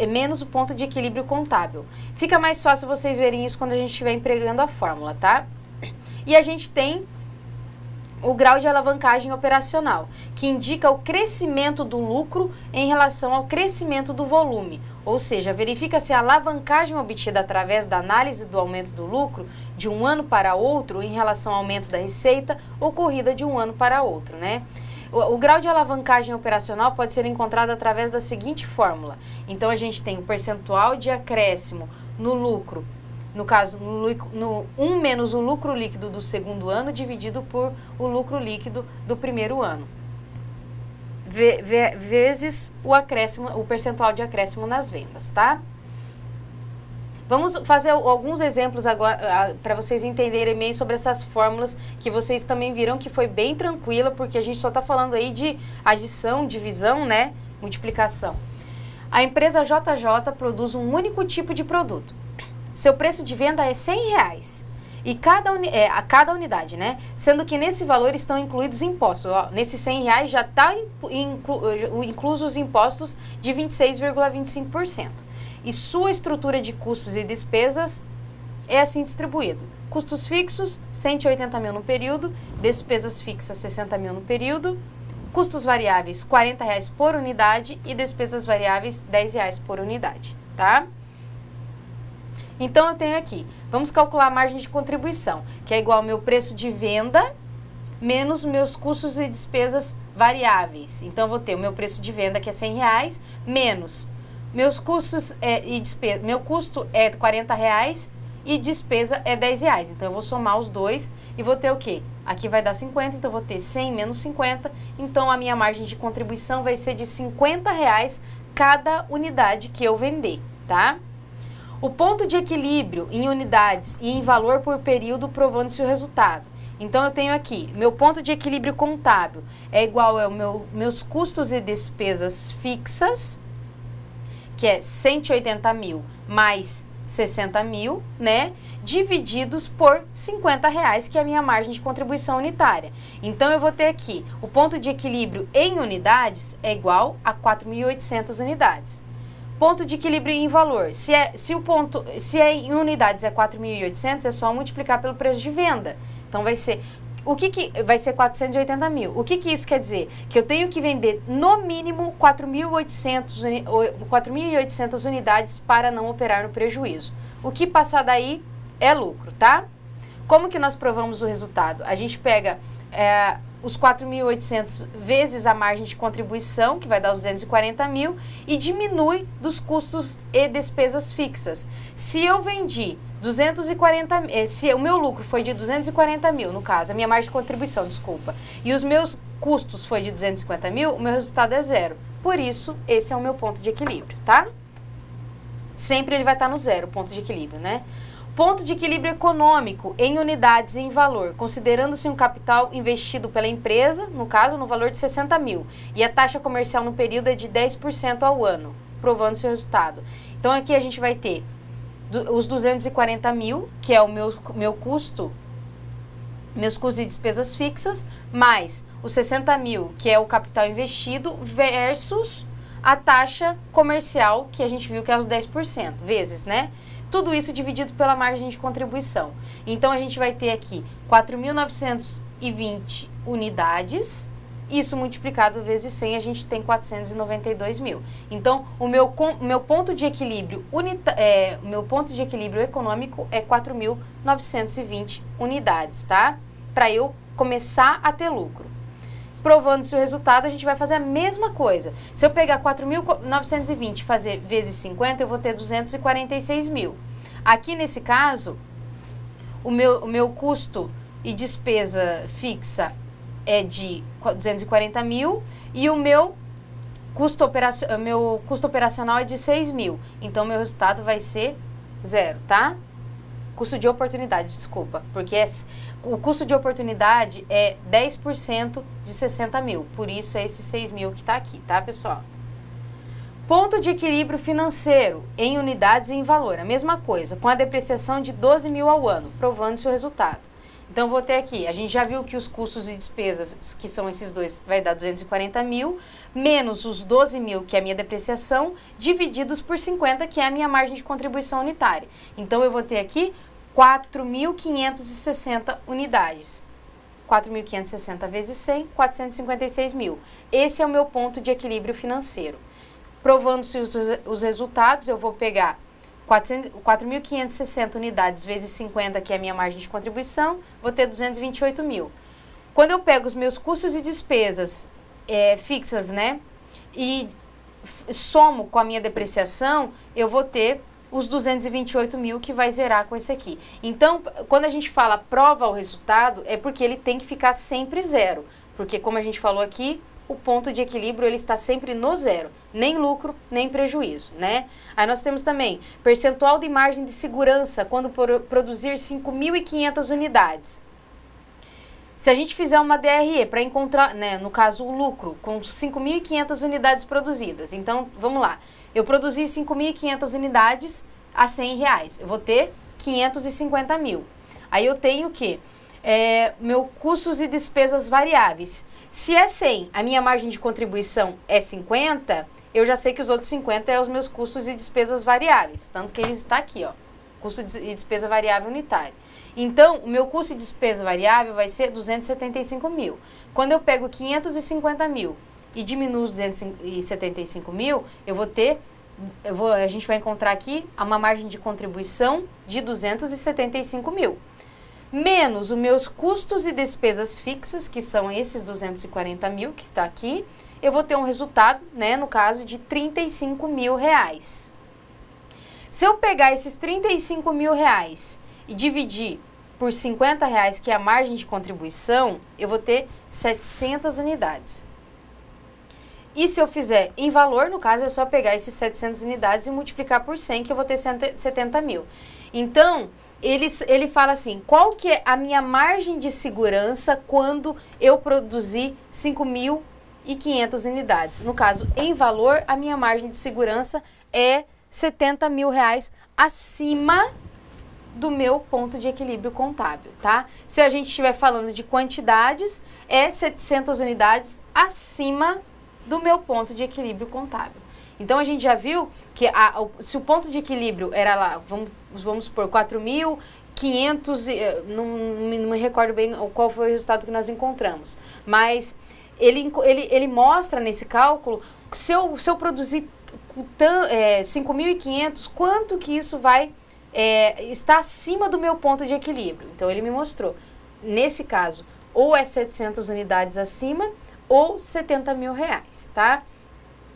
menos o ponto de equilíbrio contábil. Fica mais fácil vocês verem isso quando a gente estiver empregando a fórmula, tá? E a gente tem o grau de alavancagem operacional, que indica o crescimento do lucro em relação ao crescimento do volume. Ou seja, verifica se a alavancagem obtida através da análise do aumento do lucro de um ano para outro em relação ao aumento da receita ocorrida de um ano para outro, né? O grau de alavancagem operacional pode ser encontrado através da seguinte fórmula. Então, a gente tem o percentual de acréscimo no lucro, no caso, no 1 menos o lucro líquido do segundo ano dividido por o lucro líquido do primeiro ano, vezes o percentual de acréscimo nas vendas, tá? Vamos fazer alguns exemplos agora para vocês entenderem bem sobre essas fórmulas que vocês também viram que foi bem tranquila, porque a gente só está falando aí de adição, divisão, né? Multiplicação. A empresa JJ produz um único tipo de produto. Seu preço de venda é R$100 e a cada unidade, né? Sendo que nesse valor estão incluídos impostos. Ó, nesses R$100 já está inclusos os impostos de 26,25%. E sua estrutura de custos e despesas é assim distribuído. Custos fixos, 180 mil no período, despesas fixas, 60 mil no período, custos variáveis, R$40 por unidade e despesas variáveis, R$10 por unidade, tá? Então, eu tenho aqui, vamos calcular a margem de contribuição, que é igual ao meu preço de venda menos meus custos e despesas variáveis. Então, eu vou ter o meu preço de venda, que é R$100, menos meus custos e despesa. Meu custo é R$40 e despesa é R$10. Então, eu vou somar os dois e vou ter o quê? Aqui vai dar 50, então eu vou ter 100 menos 50. Então, a minha margem de contribuição vai ser de R$50 cada unidade que eu vender, tá? O ponto de equilíbrio em unidades e em valor por período provando-se o resultado. Então, eu tenho aqui, meu ponto de equilíbrio contábil é igual ao meus custos e despesas fixas, que é 180 mil mais 60 mil, né? Divididos por R$50, que é a minha margem de contribuição unitária. Então, eu vou ter aqui, o ponto de equilíbrio em unidades é igual a 4.800 unidades. Ponto de equilíbrio em valor, se em unidades é 4.800, é só multiplicar pelo preço de venda. Então, vai ser... vai ser 480 mil. O que isso quer dizer? Que eu tenho que vender no mínimo 4.800 unidades para não operar no prejuízo. O que passar daí é lucro, tá? Como que nós provamos o resultado? A gente pega os 4.800 vezes a margem de contribuição, que vai dar os 240 mil, e diminui dos custos e despesas fixas. Se eu vendi 240, se o meu lucro foi de 240 mil, no caso, a minha margem de contribuição, desculpa, e os meus custos foi de 250 mil, o meu resultado é zero. Por isso, esse é o meu ponto de equilíbrio, tá? Sempre ele vai estar no zero, ponto de equilíbrio, né? Ponto de equilíbrio econômico em unidades e em valor, considerando-se um capital investido pela empresa, no caso, no valor de 60 mil, e a taxa comercial no período é de 10% ao ano, provando-se o resultado. Então, aqui a gente vai ter os 240 mil, que é o meu custo, meus custos e despesas fixas, mais os 60 mil, que é o capital investido, versus a taxa comercial, que a gente viu que é os 10%, vezes, né? Tudo isso dividido pela margem de contribuição. Então, a gente vai ter aqui 4.920 unidades. Isso multiplicado vezes 100, a gente tem 492 mil. Então, o meu ponto de equilíbrio econômico é 4.920 unidades, tá? Para eu começar a ter lucro. Provando-se o resultado, a gente vai fazer a mesma coisa. Se eu pegar 4.920 e fazer vezes 50, eu vou ter 246 mil. Aqui, nesse caso, o meu custo e despesa fixa é de 240 mil e o meu custo operacional é de 6 mil. Então, meu resultado vai ser zero, tá? custo de oportunidade, desculpa, porque o custo de oportunidade é 10% de 60 mil, por isso é esse 6 mil que está aqui, tá, pessoal? Ponto de equilíbrio financeiro em unidades e em valor, a mesma coisa, com a depreciação de 12 mil ao ano, provando seu resultado. Então, vou ter aqui, a gente já viu que os custos e despesas, que são esses dois, vai dar 240 mil, menos os 12 mil, que é a minha depreciação, divididos por 50, que é a minha margem de contribuição unitária. Então, eu vou ter aqui 4.560 unidades. 4.560 vezes 100, 456 mil. Esse é o meu ponto de equilíbrio financeiro. Provando-se os resultados, eu vou pegar 4.560 unidades vezes 50, que é a minha margem de contribuição, vou ter 228 mil. Quando eu pego os meus custos e despesas fixas, né, e somo com a minha depreciação, eu vou ter os 228 mil que vai zerar com esse aqui. Então, quando a gente fala prova o resultado, é porque ele tem que ficar sempre zero. Porque, como a gente falou aqui, o ponto de equilíbrio ele está sempre no zero, nem lucro, nem prejuízo, né? Aí nós temos também percentual de margem de segurança quando produzir 5.500 unidades. Se a gente fizer uma DRE para encontrar, né, no caso o lucro, com 5.500 unidades produzidas, então vamos lá, eu produzi 5.500 unidades a R$100, eu vou ter 550 mil. Aí eu tenho o quê? Meu custos e despesas variáveis. Se é 100, a minha margem de contribuição é 50, eu já sei que os outros 50 é os meus custos e despesas variáveis. Tanto que ele está aqui, ó, custo e despesa variável unitária. Então, o meu custo e despesa variável vai ser 275 mil. Quando eu pego 550 mil e diminuo os 275 mil, eu vou ter, a gente vai encontrar aqui uma margem de contribuição de 275 mil. Menos os meus custos e despesas fixas, que são esses 240 mil que está aqui, eu vou ter um resultado, né, no caso, de 35 mil reais. Se eu pegar esses 35 mil reais e dividir por 50 reais, que é a margem de contribuição, eu vou ter 700 unidades. E se eu fizer em valor, no caso, é só pegar esses 700 unidades e multiplicar por 100, que eu vou ter 70 mil. Então, ele fala assim, qual que é a minha margem de segurança quando eu produzir 5.500 unidades? No caso, em valor, a minha margem de segurança é 70 mil reais acima do meu ponto de equilíbrio contábil, tá? Se a gente estiver falando de quantidades, é 700 unidades acima do meu ponto de equilíbrio contábil. Então, a gente já viu que se o ponto de equilíbrio era lá, vamos supor, 4.500, não me recordo bem qual foi o resultado que nós encontramos, mas ele mostra nesse cálculo, se eu produzir 5.500, quanto que isso vai estar acima do meu ponto de equilíbrio. Então, ele me mostrou, nesse caso, ou é 700 unidades acima, ou 70 mil reais, tá?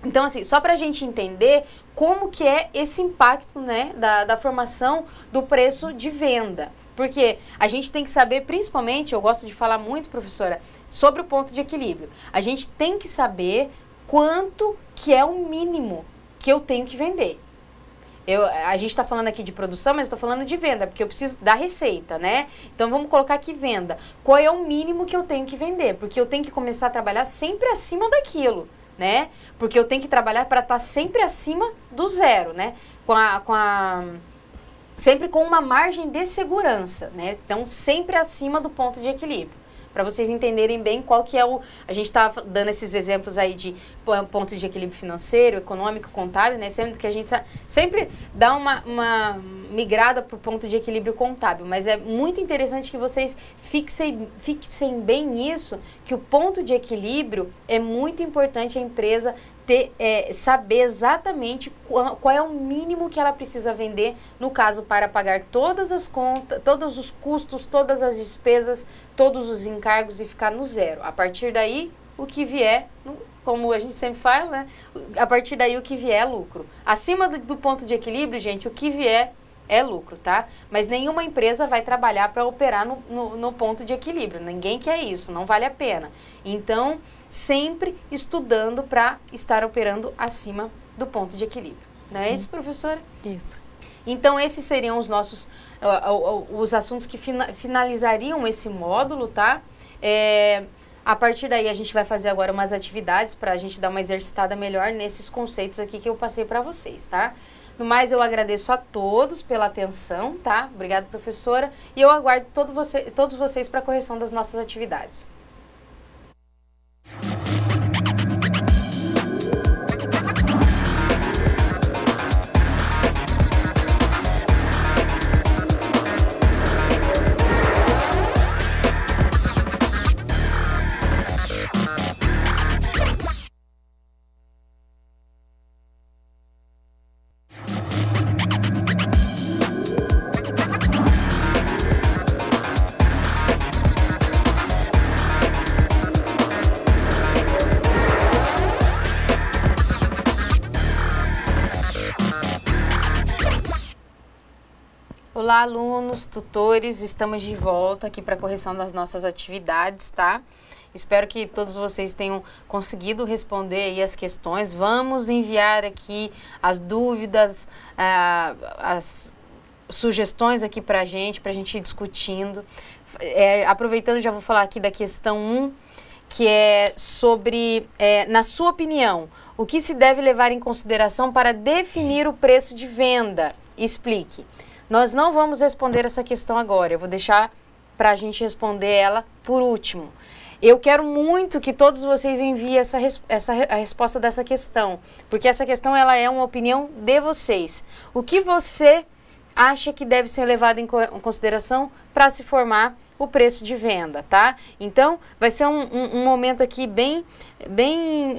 Então, assim, só para a gente entender como que é esse impacto, né, da formação do preço de venda. Porque a gente tem que saber, principalmente, eu gosto de falar muito, professora, sobre o ponto de equilíbrio. A gente tem que saber quanto que é o mínimo que eu tenho que vender. A gente está falando aqui de produção, mas estou falando de venda, porque eu preciso da receita, né? Então, vamos colocar aqui venda. Qual é o mínimo que eu tenho que vender? Porque eu tenho que começar a trabalhar sempre acima daquilo, né? Porque eu tenho que trabalhar para estar sempre acima do zero, né? Sempre com uma margem de segurança, né? Então, sempre acima do ponto de equilíbrio. Para vocês entenderem bem qual que é a gente está dando esses exemplos aí de ponto de equilíbrio financeiro, econômico, contábil, né? Sempre que a gente sempre dá uma migrada para o ponto de equilíbrio contábil, mas é muito interessante que vocês fixem bem isso, que o ponto de equilíbrio é muito importante a empresa saber exatamente qual é o mínimo que ela precisa vender, no caso, para pagar todas as contas, todos os custos, todas as despesas, todos os encargos e ficar no zero. A partir daí, o que vier, como a gente sempre fala, né? A partir daí, o que vier é lucro. Acima do ponto de equilíbrio, gente, o que vier é lucro, tá? Mas nenhuma empresa vai trabalhar para operar no ponto de equilíbrio. Ninguém quer isso, não vale a pena. Então, sempre estudando para estar operando acima do ponto de equilíbrio. Não é isso, professora? Isso. Então, esses seriam os nossos, os assuntos que finalizariam esse módulo, tá? A partir daí, a gente vai fazer agora umas atividades para a gente dar uma exercitada melhor nesses conceitos aqui que eu passei para vocês, tá? No mais, eu agradeço a todos pela atenção, tá? Obrigada, professora. E eu aguardo todos vocês para a correção das nossas atividades. Olá, alunos, tutores, estamos de volta aqui para a correção das nossas atividades, tá? Espero que todos vocês tenham conseguido responder aí as questões. Vamos enviar aqui as dúvidas, as sugestões aqui para a gente ir discutindo. Aproveitando, já vou falar aqui da questão 1, que é sobre, na sua opinião, o que se deve levar em consideração para definir o preço de venda? Explique. Nós não vamos responder essa questão agora, eu vou deixar para a gente responder ela por último. Eu quero muito que todos vocês enviem a resposta dessa questão, porque essa questão ela é uma opinião de vocês. O que você acha que deve ser levado em consideração para se formar o preço de venda, tá? Então, vai ser um momento aqui bem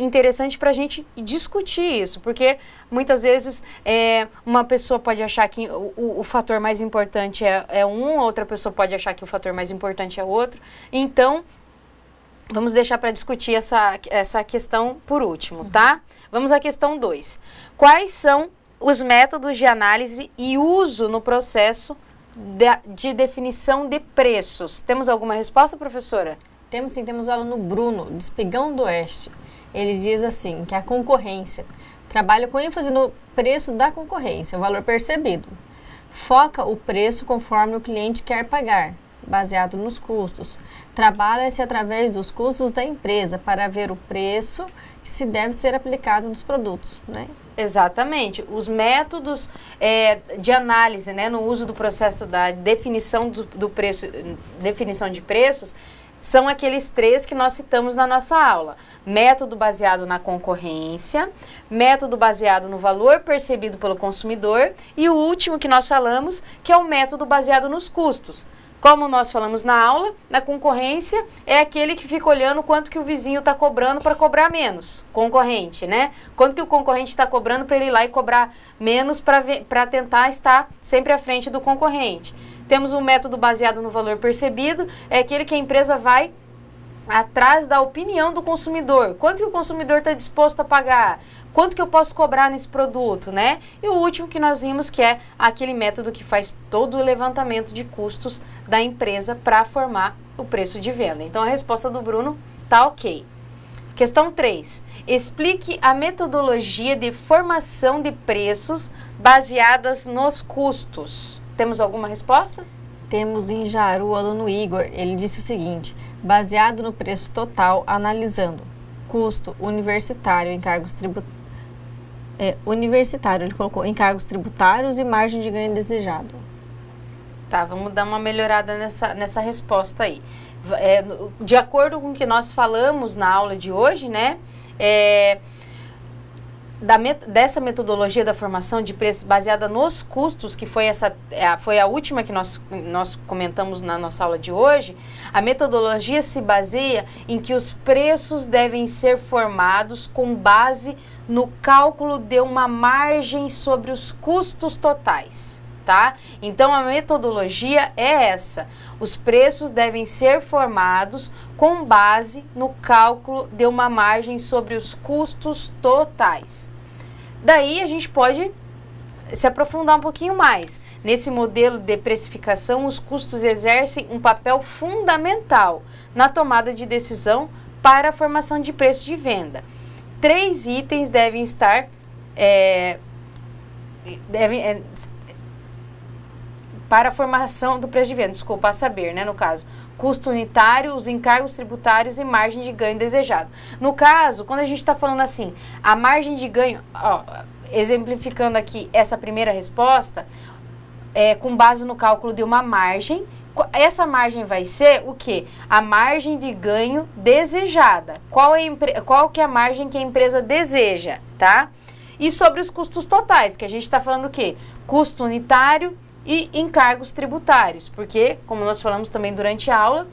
interessante para a gente discutir isso, porque muitas vezes uma pessoa pode achar que o fator mais importante é um, outra pessoa pode achar que o fator mais importante é outro. Então, vamos deixar para discutir essa questão por último, tá? Vamos à questão 2. Quais são os métodos de análise e uso no processo de definição de preços? Temos alguma resposta, professora? Temos sim, temos o aluno Bruno, de Espigão do Oeste. Ele diz assim, que a concorrência trabalha com ênfase no preço da concorrência, o valor percebido. Foca o preço conforme o cliente quer pagar, baseado nos custos. Trabalha-se através dos custos da empresa para ver o preço que se deve ser aplicado nos produtos, né? Exatamente. Os métodos de análise, né, no uso do processo da definição do preço, definição de preços, são aqueles 3 que nós citamos na nossa aula. Método baseado na concorrência, método baseado no valor percebido pelo consumidor e o último que nós falamos, que é o método baseado nos custos. Como nós falamos na aula, na concorrência é aquele que fica olhando quanto que o vizinho está cobrando para cobrar menos. Concorrente, né? Quanto que o concorrente está cobrando para ele ir lá e cobrar menos para tentar estar sempre à frente do concorrente. Temos um método baseado no valor percebido, é aquele que a empresa vai atrás da opinião do consumidor. Quanto que o consumidor está disposto a pagar? Quanto que eu posso cobrar nesse produto, né? E o último que nós vimos, que é aquele método que faz todo o levantamento de custos da empresa para formar o preço de venda. Então, a resposta do Bruno tá ok. Questão 3. Explique a metodologia de formação de preços baseadas nos custos. Temos alguma resposta? Temos em Jaru o aluno Igor. Ele disse o seguinte, baseado no preço total, analisando custo universitário, encargos tributários, universitário, ele colocou encargos tributários e margem de ganho desejado. Tá, vamos dar uma melhorada nessa resposta aí. De acordo com o que nós falamos na aula de hoje, né, dessa metodologia da formação de preços baseada nos custos, que foi a última que nós comentamos na nossa aula de hoje, a metodologia se baseia em que os preços devem ser formados com base no cálculo de uma margem sobre os custos totais, tá? Então, a metodologia é essa. Os preços devem ser formados com base no cálculo de uma margem sobre os custos totais. Daí, a gente pode se aprofundar um pouquinho mais. Nesse modelo de precificação, os custos exercem um papel fundamental na tomada de decisão para a formação de preço de venda. 3 itens devem estar para a formação do preço de venda, desculpa, a saber, né, no caso, custo unitário, os encargos tributários e margem de ganho desejado. No caso, quando a gente está falando assim, a margem de ganho, ó, exemplificando aqui essa primeira resposta, com base no cálculo de uma margem, essa margem vai ser o quê? A margem de ganho desejada. Qual que é a margem que a empresa deseja, tá? E sobre os custos totais, que a gente está falando o quê? Custo unitário e encargos tributários, porque, como nós falamos também durante a aula,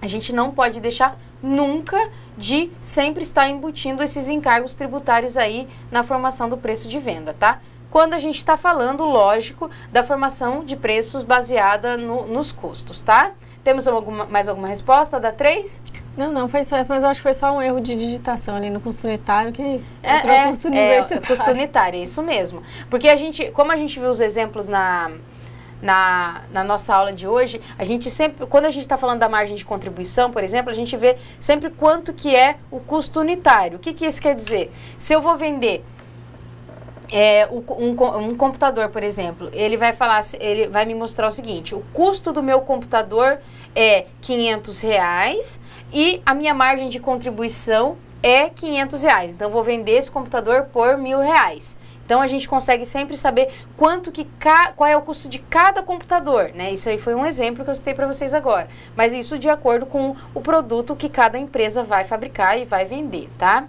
a gente não pode deixar nunca de sempre estar embutindo esses encargos tributários aí na formação do preço de venda, tá? Quando a gente está falando, lógico, da formação de preços baseada nos custos, tá? Temos mais alguma resposta? Dá 3? Não, foi só essa, mas eu acho que foi só um erro de digitação ali no custo unitário que custo universitário. Custo unitário, é isso mesmo. Porque como a gente viu os exemplos na nossa aula de hoje, a gente sempre, quando a gente está falando da margem de contribuição, por exemplo, a gente vê sempre quanto que é o custo unitário. O que isso quer dizer? Se eu vou vender um computador, por exemplo, ele vai me mostrar o seguinte: o custo do meu computador é R$500 e a minha margem de contribuição é R$500. Então, eu vou vender esse computador por R$1.000. Então, a gente consegue sempre saber qual é o custo de cada computador, né? Isso aí foi um exemplo que eu citei para vocês agora. Mas isso de acordo com o produto que cada empresa vai fabricar e vai vender, tá?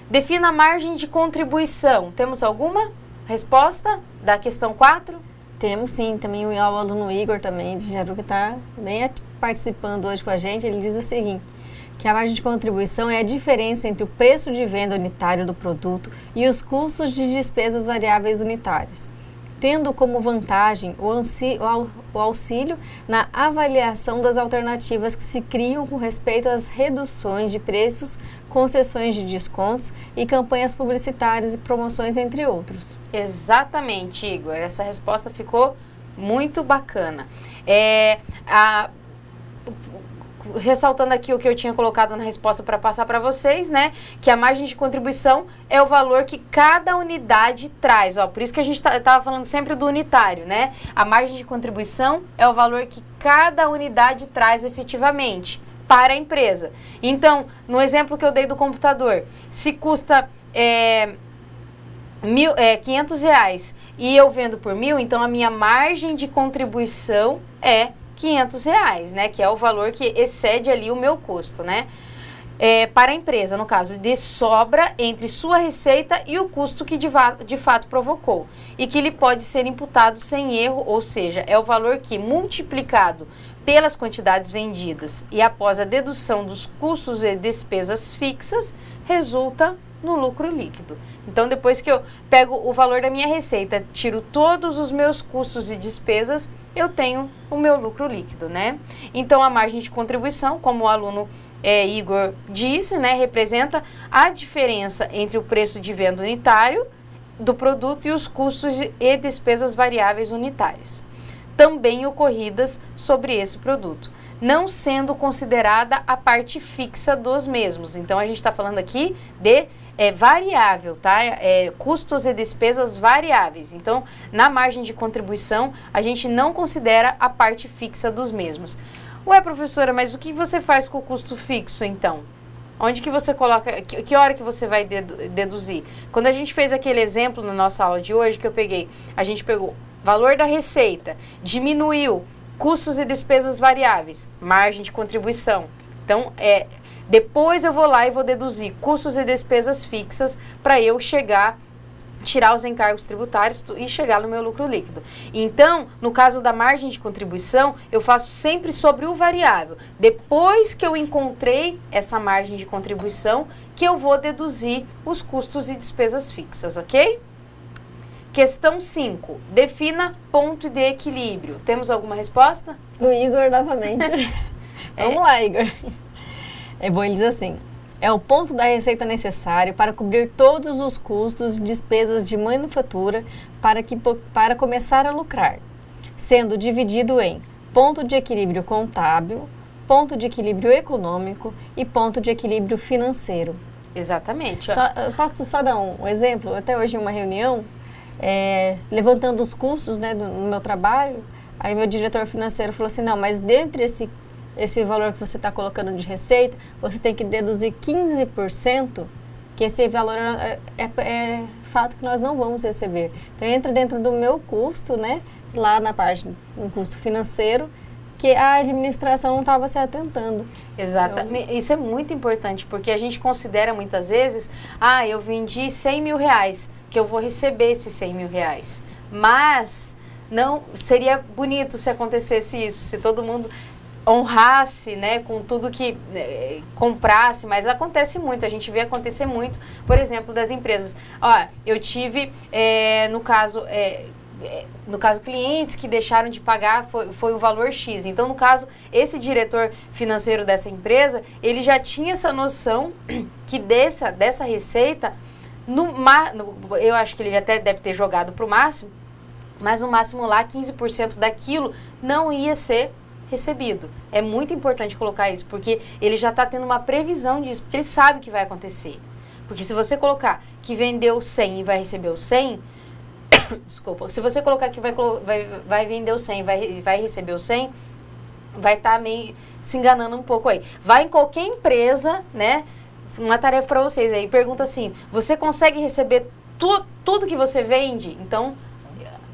Defina a margem de contribuição. Temos alguma resposta da questão 4? Temos sim, também o aluno Igor também de Jaru, que está bem participando hoje com a gente. Ele diz o seguinte, que a margem de contribuição é a diferença entre o preço de venda unitário do produto e os custos de despesas variáveis unitários, tendo como vantagem o auxílio na avaliação das alternativas que se criam com respeito às reduções de preços, concessões de descontos e campanhas publicitárias e promoções, entre outros. Exatamente, Igor. Essa resposta ficou muito bacana. Ressaltando aqui o que eu tinha colocado na resposta para passar para vocês, né? Que a margem de contribuição é o valor que cada unidade traz. Ó, por isso que a gente estava falando sempre do unitário, né? A margem de contribuição é o valor que cada unidade traz efetivamente para a empresa. Então, no exemplo que eu dei do computador, se custa R$500 e eu vendo por 1.000, então a minha margem de contribuição é R$500, né? Que é o valor que excede ali o meu custo, né? Para a empresa, no caso, de sobra entre sua receita e o custo que de fato provocou. E que lhe pode ser imputado sem erro, ou seja, é o valor que, multiplicado pelas quantidades vendidas e após a dedução dos custos e despesas fixas, resulta no lucro líquido. Então, depois que eu pego o valor da minha receita, tiro todos os meus custos e despesas, eu tenho o meu lucro líquido, né? Então, a margem de contribuição, como o aluno Igor disse, né, representa a diferença entre o preço de venda unitário do produto e os custos e despesas variáveis unitárias, também ocorridas sobre esse produto, não sendo considerada a parte fixa dos mesmos. Então, a gente está falando aqui de variável, tá? Custos e despesas variáveis. Então, na margem de contribuição, a gente não considera a parte fixa dos mesmos. Ué, professora, mas o que você faz com o custo fixo, então? Onde que você coloca, que hora que você vai deduzir? Quando a gente fez aquele exemplo na nossa aula de hoje, que a gente pegou valor da receita, diminuiu custos e despesas variáveis, margem de contribuição. Então, depois eu vou lá e vou deduzir custos e despesas fixas para eu tirar os encargos tributários e chegar no meu lucro líquido. Então, no caso da margem de contribuição, eu faço sempre sobre o variável. Depois que eu encontrei essa margem de contribuição, que eu vou deduzir os custos e despesas fixas, ok? Questão 5. Defina ponto de equilíbrio. Temos alguma resposta? O Igor novamente. Vamos lá, Igor. É bom, ele diz assim: é o ponto da receita necessário para cobrir todos os custos e despesas de manufatura para começar a lucrar, sendo dividido em ponto de equilíbrio contábil, ponto de equilíbrio econômico e ponto de equilíbrio financeiro. Exatamente. Posso só dar um exemplo? Até hoje em uma reunião, levantando os custos, né, no meu trabalho, aí meu diretor financeiro falou assim, não, mas dentre esse valor que você está colocando de receita, você tem que deduzir 15%, que esse valor é fato que nós não vamos receber. Então entra dentro do meu custo, né, lá na parte, um custo financeiro, que a administração não estava se atentando. Exatamente. Então, isso é muito importante, porque a gente considera muitas vezes, eu vendi 100 mil reais, que eu vou receber esses 100 mil reais. Mas não seria bonito se acontecesse isso, se todo mundo honrasse, né, com tudo que comprasse, mas acontece muito, a gente vê acontecer muito, por exemplo, das empresas. Eu tive, no caso, clientes que deixaram de pagar, foi o valor X. Então, no caso, esse diretor financeiro dessa empresa, ele já tinha essa noção que dessa receita, eu acho que ele até deve ter jogado para o máximo, mas no máximo lá, 15% daquilo não ia ser recebido. É muito importante colocar isso, porque ele já está tendo uma previsão disso, porque ele sabe o que vai acontecer. Porque se você colocar que vendeu 100 e vai receber o 100... Desculpa, se você colocar que vai vender o 100 e vai receber o 100, vai estar meio se enganando um pouco aí. Vai em qualquer empresa, né? Uma tarefa para vocês aí, pergunta assim, você consegue receber tudo que você vende? Então,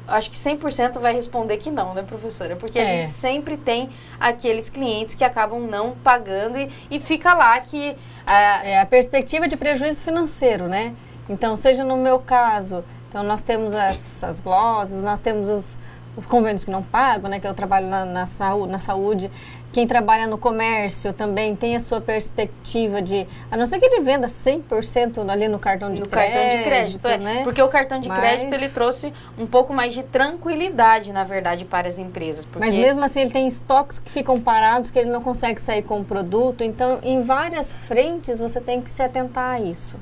acho que 100% vai responder que não, né, professora? Porque a gente sempre tem aqueles clientes que acabam não pagando e fica lá que... a perspectiva de prejuízo financeiro, né? Então, seja no meu caso... Então, nós temos as glosas, nós temos os convênios que não pagam, né, que eu trabalho na saúde. Quem trabalha no comércio também tem a sua perspectiva de... A não ser que ele venda 100% ali no cartão de crédito, né? Porque o cartão de crédito, ele trouxe um pouco mais de tranquilidade, na verdade, para as empresas. Porque... Mas mesmo assim, ele tem estoques que ficam parados, que ele não consegue sair com o produto. Então, em várias frentes, você tem que se atentar a isso.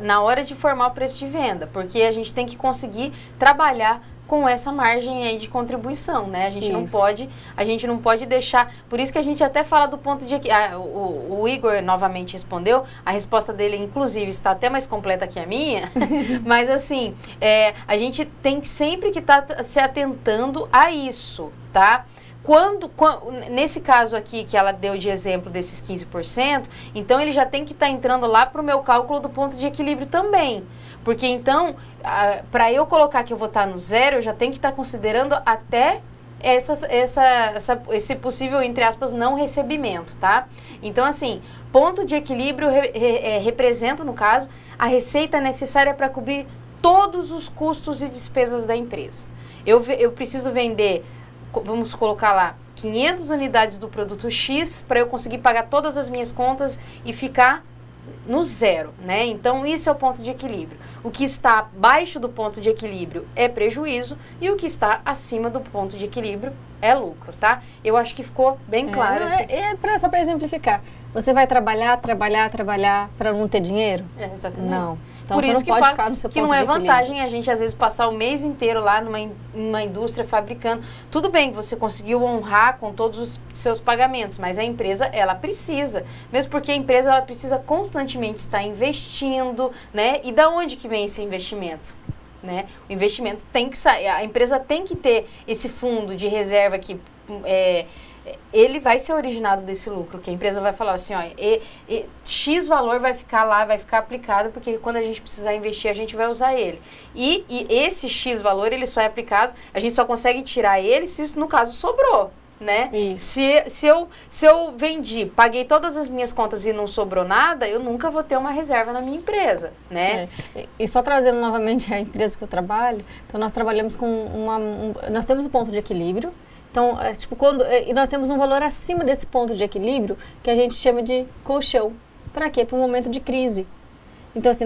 Na hora de formar o preço de venda, porque a gente tem que conseguir trabalhar com essa margem aí de contribuição, né? A gente não pode deixar... Por isso que a gente até fala do ponto de... o Igor novamente respondeu, a resposta dele, inclusive, está até mais completa que a minha, mas assim, a gente tem sempre que estar se atentando a isso, tá? Nesse caso aqui que ela deu de exemplo desses 15%, então ele já tem que estar entrando lá para o meu cálculo do ponto de equilíbrio também. Porque então, para eu colocar que eu vou estar no zero, eu já tenho que estar considerando até esse possível, entre aspas, não recebimento, tá? Então, assim, ponto de equilíbrio representa, no caso, a receita necessária para cobrir todos os custos e despesas da empresa. Eu preciso vender, vamos colocar lá, 500 unidades do produto X para eu conseguir pagar todas as minhas contas e ficar no zero, né? Então, isso é o ponto de equilíbrio. O que está abaixo do ponto de equilíbrio é prejuízo e o que está acima do ponto de equilíbrio é lucro, tá? Eu acho que ficou bem claro. Só para exemplificar, você vai trabalhar para não ter dinheiro? Exatamente. Não. Então, por isso que pode ficar no seu que ponto não é de equilíbrio. vantagem a gente, às vezes, passar o mês inteiro lá numa indústria fabricando. Tudo bem que você conseguiu honrar com todos os seus pagamentos, mas a empresa, ela precisa. Mesmo porque a empresa, ela precisa constantemente estar investindo, né? E da onde que vem esse investimento? Né? O investimento tem que sair, a empresa tem que ter esse fundo de reserva que ele vai ser originado desse lucro, que a empresa vai falar assim, X valor vai ficar lá, vai ficar aplicado, porque quando a gente precisar investir, a gente vai usar ele. E esse X valor, ele só é aplicado, a gente só consegue tirar ele se isso, no caso, sobrou. Né? Se eu vendi, paguei todas as minhas contas e não sobrou nada, eu nunca vou ter uma reserva na minha empresa, né? E só trazendo novamente a empresa que eu trabalho, então nós trabalhamos com nós temos um ponto de equilíbrio, então, e nós temos um valor acima desse ponto de equilíbrio que a gente chama de colchão. Para quê? Para um momento de crise. Então, assim,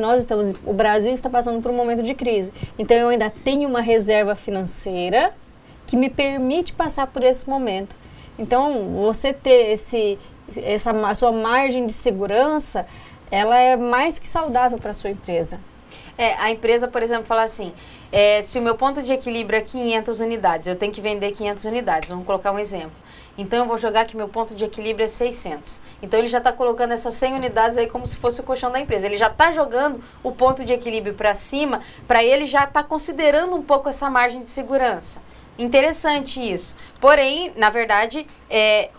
o Brasil está passando por um momento de crise. Então, eu ainda tenho uma reserva financeira que me permite passar por esse momento. Então, você ter a sua margem de segurança, ela é mais que saudável para a sua empresa. A empresa, por exemplo, fala assim, se o meu ponto de equilíbrio é 500 unidades, eu tenho que vender 500 unidades, vamos colocar um exemplo. Então eu vou jogar que meu ponto de equilíbrio é 600. Então ele já está colocando essas 100 unidades aí como se fosse o colchão da empresa. Ele já está jogando o ponto de equilíbrio para cima, para ele já estar considerando um pouco essa margem de segurança. Interessante isso. Porém, na verdade, é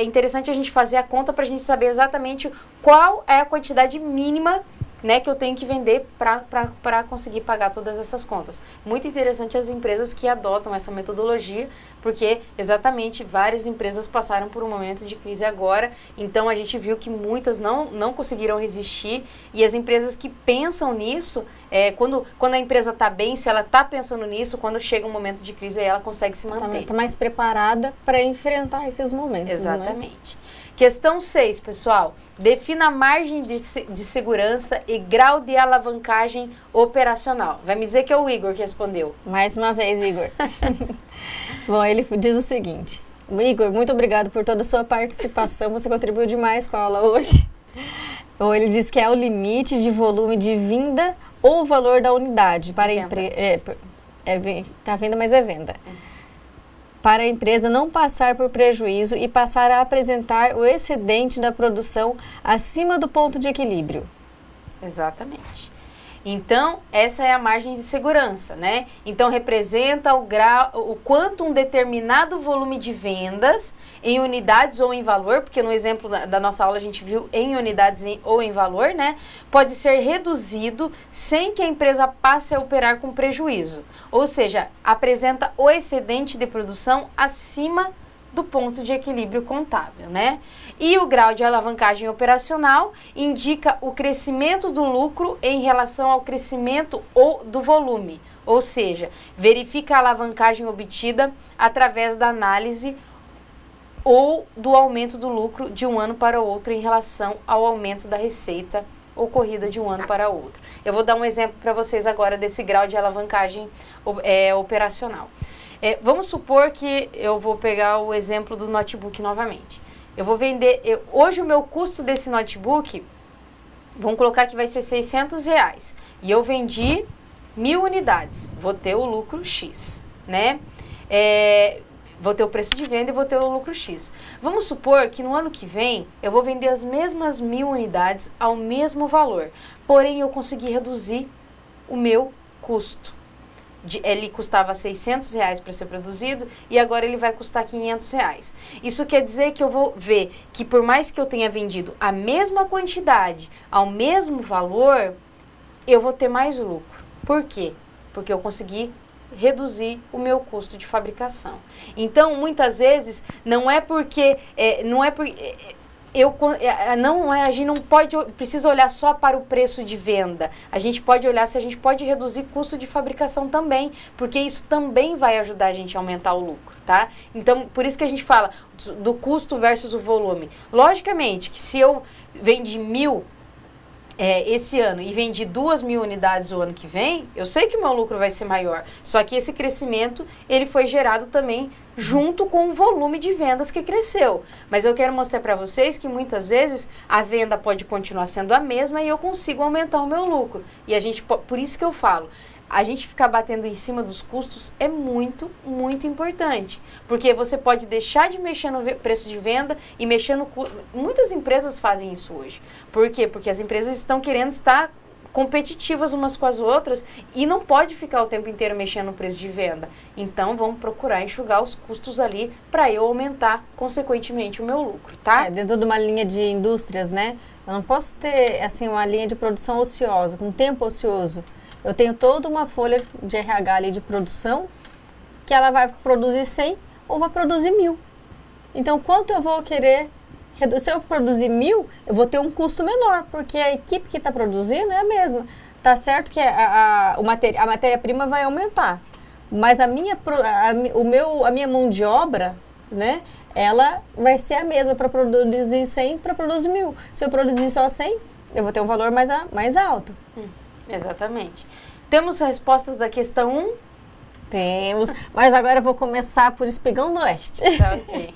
interessante a gente fazer a conta para a gente saber exatamente qual é a quantidade mínima, né, que eu tenho que vender para conseguir pagar todas essas contas. Muito interessante as empresas que adotam essa metodologia, porque exatamente várias empresas passaram por um momento de crise agora, então a gente viu que muitas não conseguiram resistir, e as empresas que pensam nisso, quando a empresa está bem, se ela está pensando nisso, quando chega um momento de crise, aí ela consegue se manter. Está mais preparada para enfrentar esses momentos. Exatamente. Né? Questão 6, pessoal. Defina a margem de segurança e grau de alavancagem operacional. Vai me dizer que é o Igor que respondeu. Mais uma vez, Igor. Bom, ele diz o seguinte. Igor, muito obrigado por toda a sua participação. Você contribuiu demais com a aula hoje. Bom, ele diz que é o limite de volume de venda ou o valor da unidade para a empresa. Tá venda, mas é venda. Para a empresa não passar por prejuízo e passar a apresentar o excedente da produção acima do ponto de equilíbrio. Exatamente. Então, essa é a margem de segurança, né? Então, representa o quanto um determinado volume de vendas em unidades ou em valor, porque no exemplo da nossa aula a gente viu em unidades ou em valor, né? Pode ser reduzido sem que a empresa passe a operar com prejuízo. Ou seja, apresenta o excedente de produção acima do ponto de equilíbrio contábil, né? E o grau de alavancagem operacional indica o crescimento do lucro em relação ao crescimento do volume, ou seja, verifica a alavancagem obtida através da análise ou do aumento do lucro de um ano para o outro em relação ao aumento da receita ocorrida de um ano para outro. Eu vou dar um exemplo para vocês agora desse grau de alavancagem operacional. Vamos supor que eu vou pegar o exemplo do notebook novamente. Eu vou vender, hoje o meu custo desse notebook, vamos colocar que vai ser R$600, e eu vendi 1.000 unidades, vou ter o lucro X, né? Vou ter o preço de venda e vou ter o lucro X. Vamos supor que no ano que vem eu vou vender as mesmas 1.000 unidades ao mesmo valor, porém eu consegui reduzir o meu custo. Ele custava R$600 para ser produzido e agora ele vai custar R$500. Isso quer dizer que eu vou ver que por mais que eu tenha vendido a mesma quantidade ao mesmo valor, eu vou ter mais lucro. Por quê? Porque eu consegui reduzir o meu custo de fabricação. Então, muitas vezes, a gente não precisa olhar só para o preço de venda. A gente pode olhar se a gente pode reduzir custo de fabricação também, porque isso também vai ajudar a gente a aumentar o lucro, tá? Então, por isso que a gente fala do custo versus o volume. Logicamente que se eu vendi 1.000 esse ano e vendi 2.000 unidades o ano que vem, eu sei que o meu lucro vai ser maior. Só que esse crescimento, ele foi gerado também junto com o volume de vendas que cresceu. Mas eu quero mostrar para vocês que muitas vezes a venda pode continuar sendo a mesma e eu consigo aumentar o meu lucro. E por isso que eu falo, a gente ficar batendo em cima dos custos é muito, muito importante. Porque você pode deixar de mexer no preço de venda e mexer no custo. Muitas empresas fazem isso hoje. Por quê? Porque as empresas estão querendo estar competitivas umas com as outras e não pode ficar o tempo inteiro mexendo no preço de venda. Então, vamos procurar enxugar os custos ali para eu aumentar, consequentemente, o meu lucro, tá? Dentro de uma linha de indústrias, né? Eu não posso ter, assim, uma linha de produção ociosa, com tempo ocioso. Eu tenho toda uma folha de RH ali de produção que ela vai produzir 100 ou vai produzir 1.000. Então, quanto eu vou querer reduzir? Se eu produzir 1.000, eu vou ter um custo menor, porque a equipe que está produzindo é a mesma. Tá certo que a matéria-prima vai aumentar, mas a minha mão de obra, né, ela vai ser a mesma para produzir 100 para produzir 1.000. Se eu produzir só 100, eu vou ter um valor mais alto. Exatamente. Temos respostas da questão 1? Temos, mas agora eu vou começar por Espigão do Oeste. Tá, ok.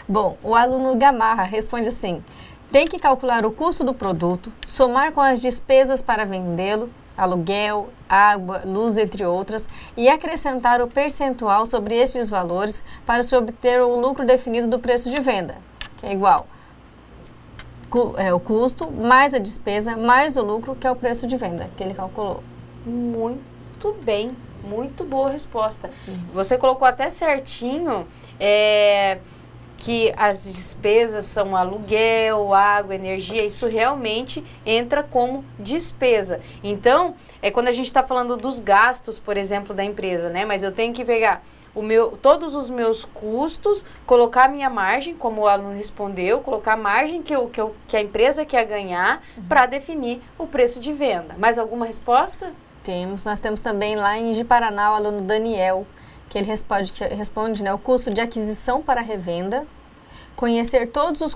Bom, o aluno Gamarra responde assim: tem que calcular o custo do produto, somar com as despesas para vendê-lo aluguel, água, luz, entre outras, e acrescentar o percentual sobre estes valores para se obter o lucro definido do preço de venda, que é igual o custo mais a despesa mais o lucro, que é o preço de venda que ele calculou. Muito bem, muito boa resposta. Você colocou até certinho que as despesas são aluguel, água, energia, isso realmente entra como despesa. Então, quando a gente está falando dos gastos, por exemplo, da empresa, né? Mas eu tenho que pegar todos os meus custos, colocar a minha margem, como o aluno respondeu, colocar a margem que a empresa quer ganhar para definir o preço de venda. Mais alguma resposta? Nós temos também lá em Ji-Paraná o aluno Daniel, que ele responde, né, o custo de aquisição para revenda, conhecer todos os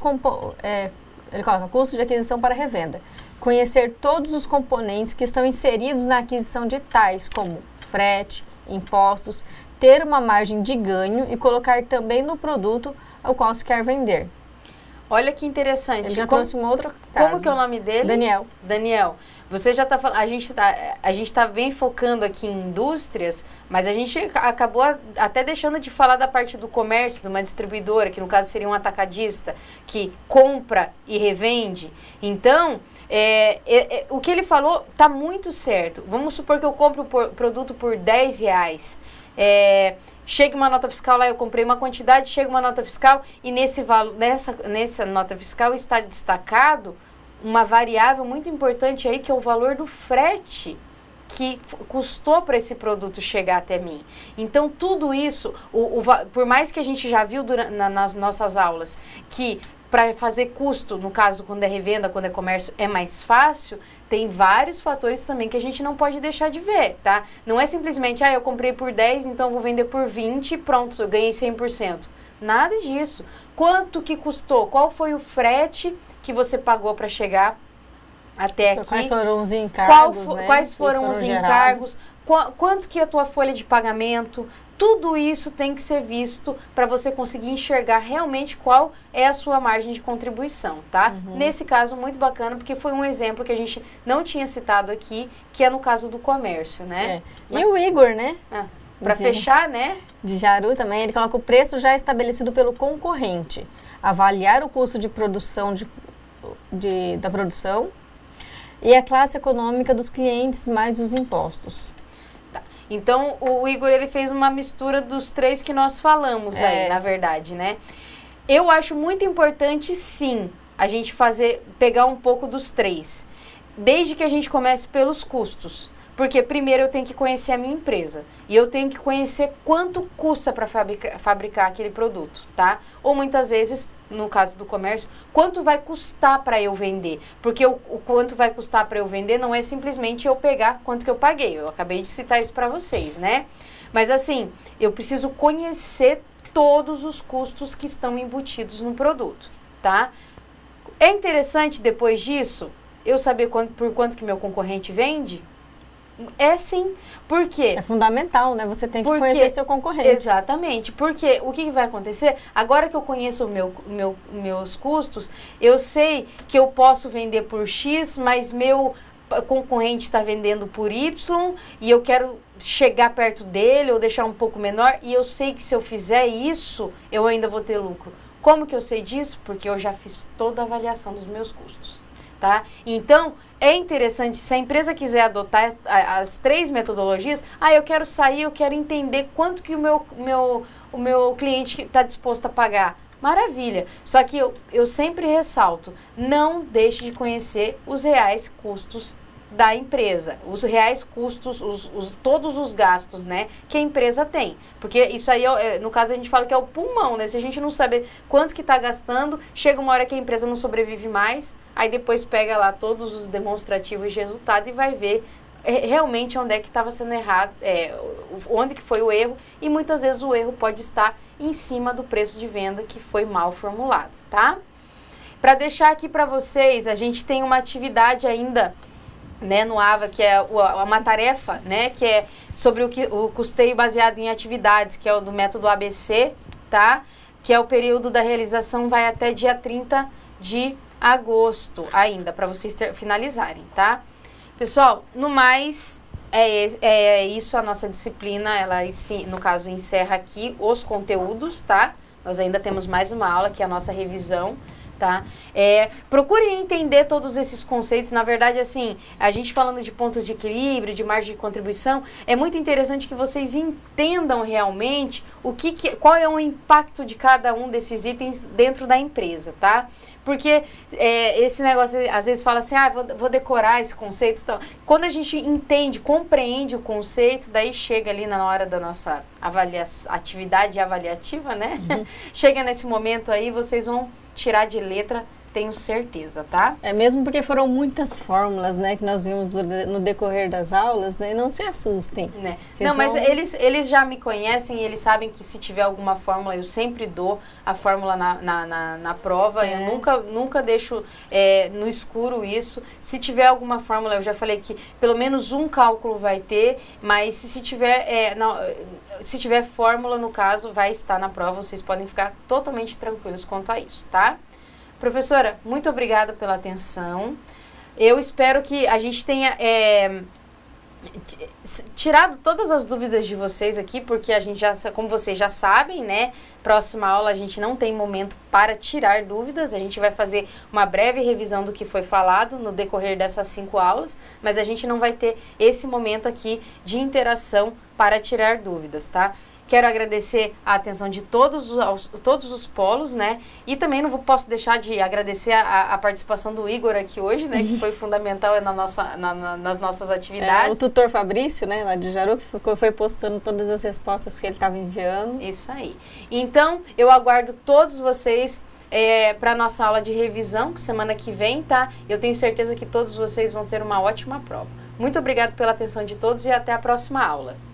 ele coloca custo de aquisição para revenda, conhecer todos os componentes que estão inseridos na aquisição de tais como frete, impostos, ter uma margem de ganho e colocar também no produto ao qual se quer vender. Olha que interessante. Ele já trouxe um outro caso. Como que é o nome dele? Daniel. Daniel, você já está falando, a gente tá bem focando aqui em indústrias, mas a gente acabou até deixando de falar da parte do comércio, de uma distribuidora, que no caso seria um atacadista, que compra e revende. Então, o que ele falou está muito certo. Vamos supor que eu compro um produto por R$10. Chega uma nota fiscal lá, eu comprei uma quantidade, chega uma nota fiscal e nessa nota fiscal está destacado uma variável muito importante aí, que é o valor do frete que custou para esse produto chegar até mim. Então, tudo isso, por mais que a gente já viu nas nossas aulas que para fazer custo, no caso, quando é revenda, quando é comércio, é mais fácil, tem vários fatores também que a gente não pode deixar de ver, tá? Não é simplesmente, eu comprei por 10, então eu vou vender por 20 e pronto, eu ganhei 100%. Nada disso. Quanto que custou? Qual foi o frete que você pagou para chegar até aqui? Quais foram os encargos, né? Quais foram os encargos? Quanto que é a tua folha de pagamento? Tudo isso tem que ser visto para você conseguir enxergar realmente qual é a sua margem de contribuição, tá? Nesse caso, muito bacana, porque foi um exemplo que a gente não tinha citado aqui, que é no caso do comércio, né? E o Igor, né? Para fechar, né? De Jaru também, ele coloca o preço já estabelecido pelo concorrente. Avaliar o custo de produção da produção e a classe econômica dos clientes mais os impostos. Então, o Igor, ele fez uma mistura dos três que nós falamos aí, na verdade, né? Eu acho muito importante, sim, a gente pegar um pouco dos três. Desde que a gente comece pelos custos. Porque primeiro eu tenho que conhecer a minha empresa. E eu tenho que conhecer quanto custa para fabricar aquele produto, tá? Ou muitas vezes, no caso do comércio, quanto vai custar para eu vender. Porque o quanto vai custar para eu vender não é simplesmente eu pegar quanto que eu paguei. Eu acabei de citar isso para vocês, né? Mas assim, eu preciso conhecer todos os custos que estão embutidos no produto, tá? É interessante, depois disso, eu saber por quanto que meu concorrente vende? É sim, por quê? É fundamental, né? Você tem que conhecer seu concorrente. Exatamente, porque o que vai acontecer? Agora que eu conheço meus custos, eu sei que eu posso vender por X, mas meu concorrente está vendendo por Y e eu quero chegar perto dele ou deixar um pouco menor, e eu sei que se eu fizer isso, eu ainda vou ter lucro. Como que eu sei disso? Porque eu já fiz toda a avaliação dos meus custos, tá? Então, é interessante, se a empresa quiser adotar as três metodologias, eu quero sair, eu quero entender quanto que o meu cliente está disposto a pagar. Maravilha! Só que eu sempre ressalto, não deixe de conhecer os reais custos da empresa, os reais custos, todos os gastos, né, que a empresa tem. Porque isso aí, no caso, a gente fala que é o pulmão, né? Se a gente não saber quanto que está gastando, chega uma hora que a empresa não sobrevive mais, aí depois pega lá todos os demonstrativos de resultado e vai ver realmente onde é que estava sendo errado, onde que foi o erro, e muitas vezes o erro pode estar em cima do preço de venda que foi mal formulado, tá? Para deixar aqui para vocês, a gente tem uma atividade ainda, né, no AVA, que é uma tarefa, né, que é sobre o custeio baseado em atividades, que é o do método ABC, tá? Que é o período da realização, vai até dia 30 de agosto ainda, para vocês finalizarem, tá? Pessoal, no mais, é isso a nossa disciplina, ela, no caso, encerra aqui os conteúdos, tá? Nós ainda temos mais uma aula, que é a nossa revisão, tá? Procurem entender todos esses conceitos. Na verdade, assim, a gente falando de ponto de equilíbrio, de margem de contribuição, é muito interessante que vocês entendam realmente qual é o impacto de cada um desses itens dentro da empresa, tá? Porque esse negócio, às vezes fala assim, vou decorar esse conceito e tal. Quando a gente entende, compreende o conceito, daí chega ali na hora da nossa atividade avaliativa, né? Uhum. Chega nesse momento aí, vocês vão tirar de letra, tenho certeza, tá? Mesmo porque foram muitas fórmulas, né, que nós vimos no decorrer das aulas, né, não se assustem. Né? Não, mas eles já me conhecem, eles sabem que se tiver alguma fórmula, eu sempre dou a fórmula na prova, eu nunca deixo no escuro isso. Se tiver alguma fórmula, eu já falei que pelo menos um cálculo vai ter, mas se tiver fórmula, no caso, vai estar na prova, vocês podem ficar totalmente tranquilos quanto a isso, tá? Professora, muito obrigada pela atenção. Eu espero que a gente tenha tirado todas as dúvidas de vocês aqui, porque a gente como vocês já sabem, né? Próxima aula a gente não tem momento para tirar dúvidas, a gente vai fazer uma breve revisão do que foi falado no decorrer dessas 5 aulas, mas a gente não vai ter esse momento aqui de interação para tirar dúvidas, tá? Quero agradecer a atenção de todos os polos, né? E também não posso deixar de agradecer a participação do Igor aqui hoje, né? Que foi fundamental nas nossas atividades. O tutor Fabrício, né? Lá de Jaru, foi postando todas as respostas que ele estava enviando. Isso aí. Então, eu aguardo todos vocês para a nossa aula de revisão, que semana que vem, tá? Eu tenho certeza que todos vocês vão ter uma ótima prova. Muito obrigada pela atenção de todos e até a próxima aula.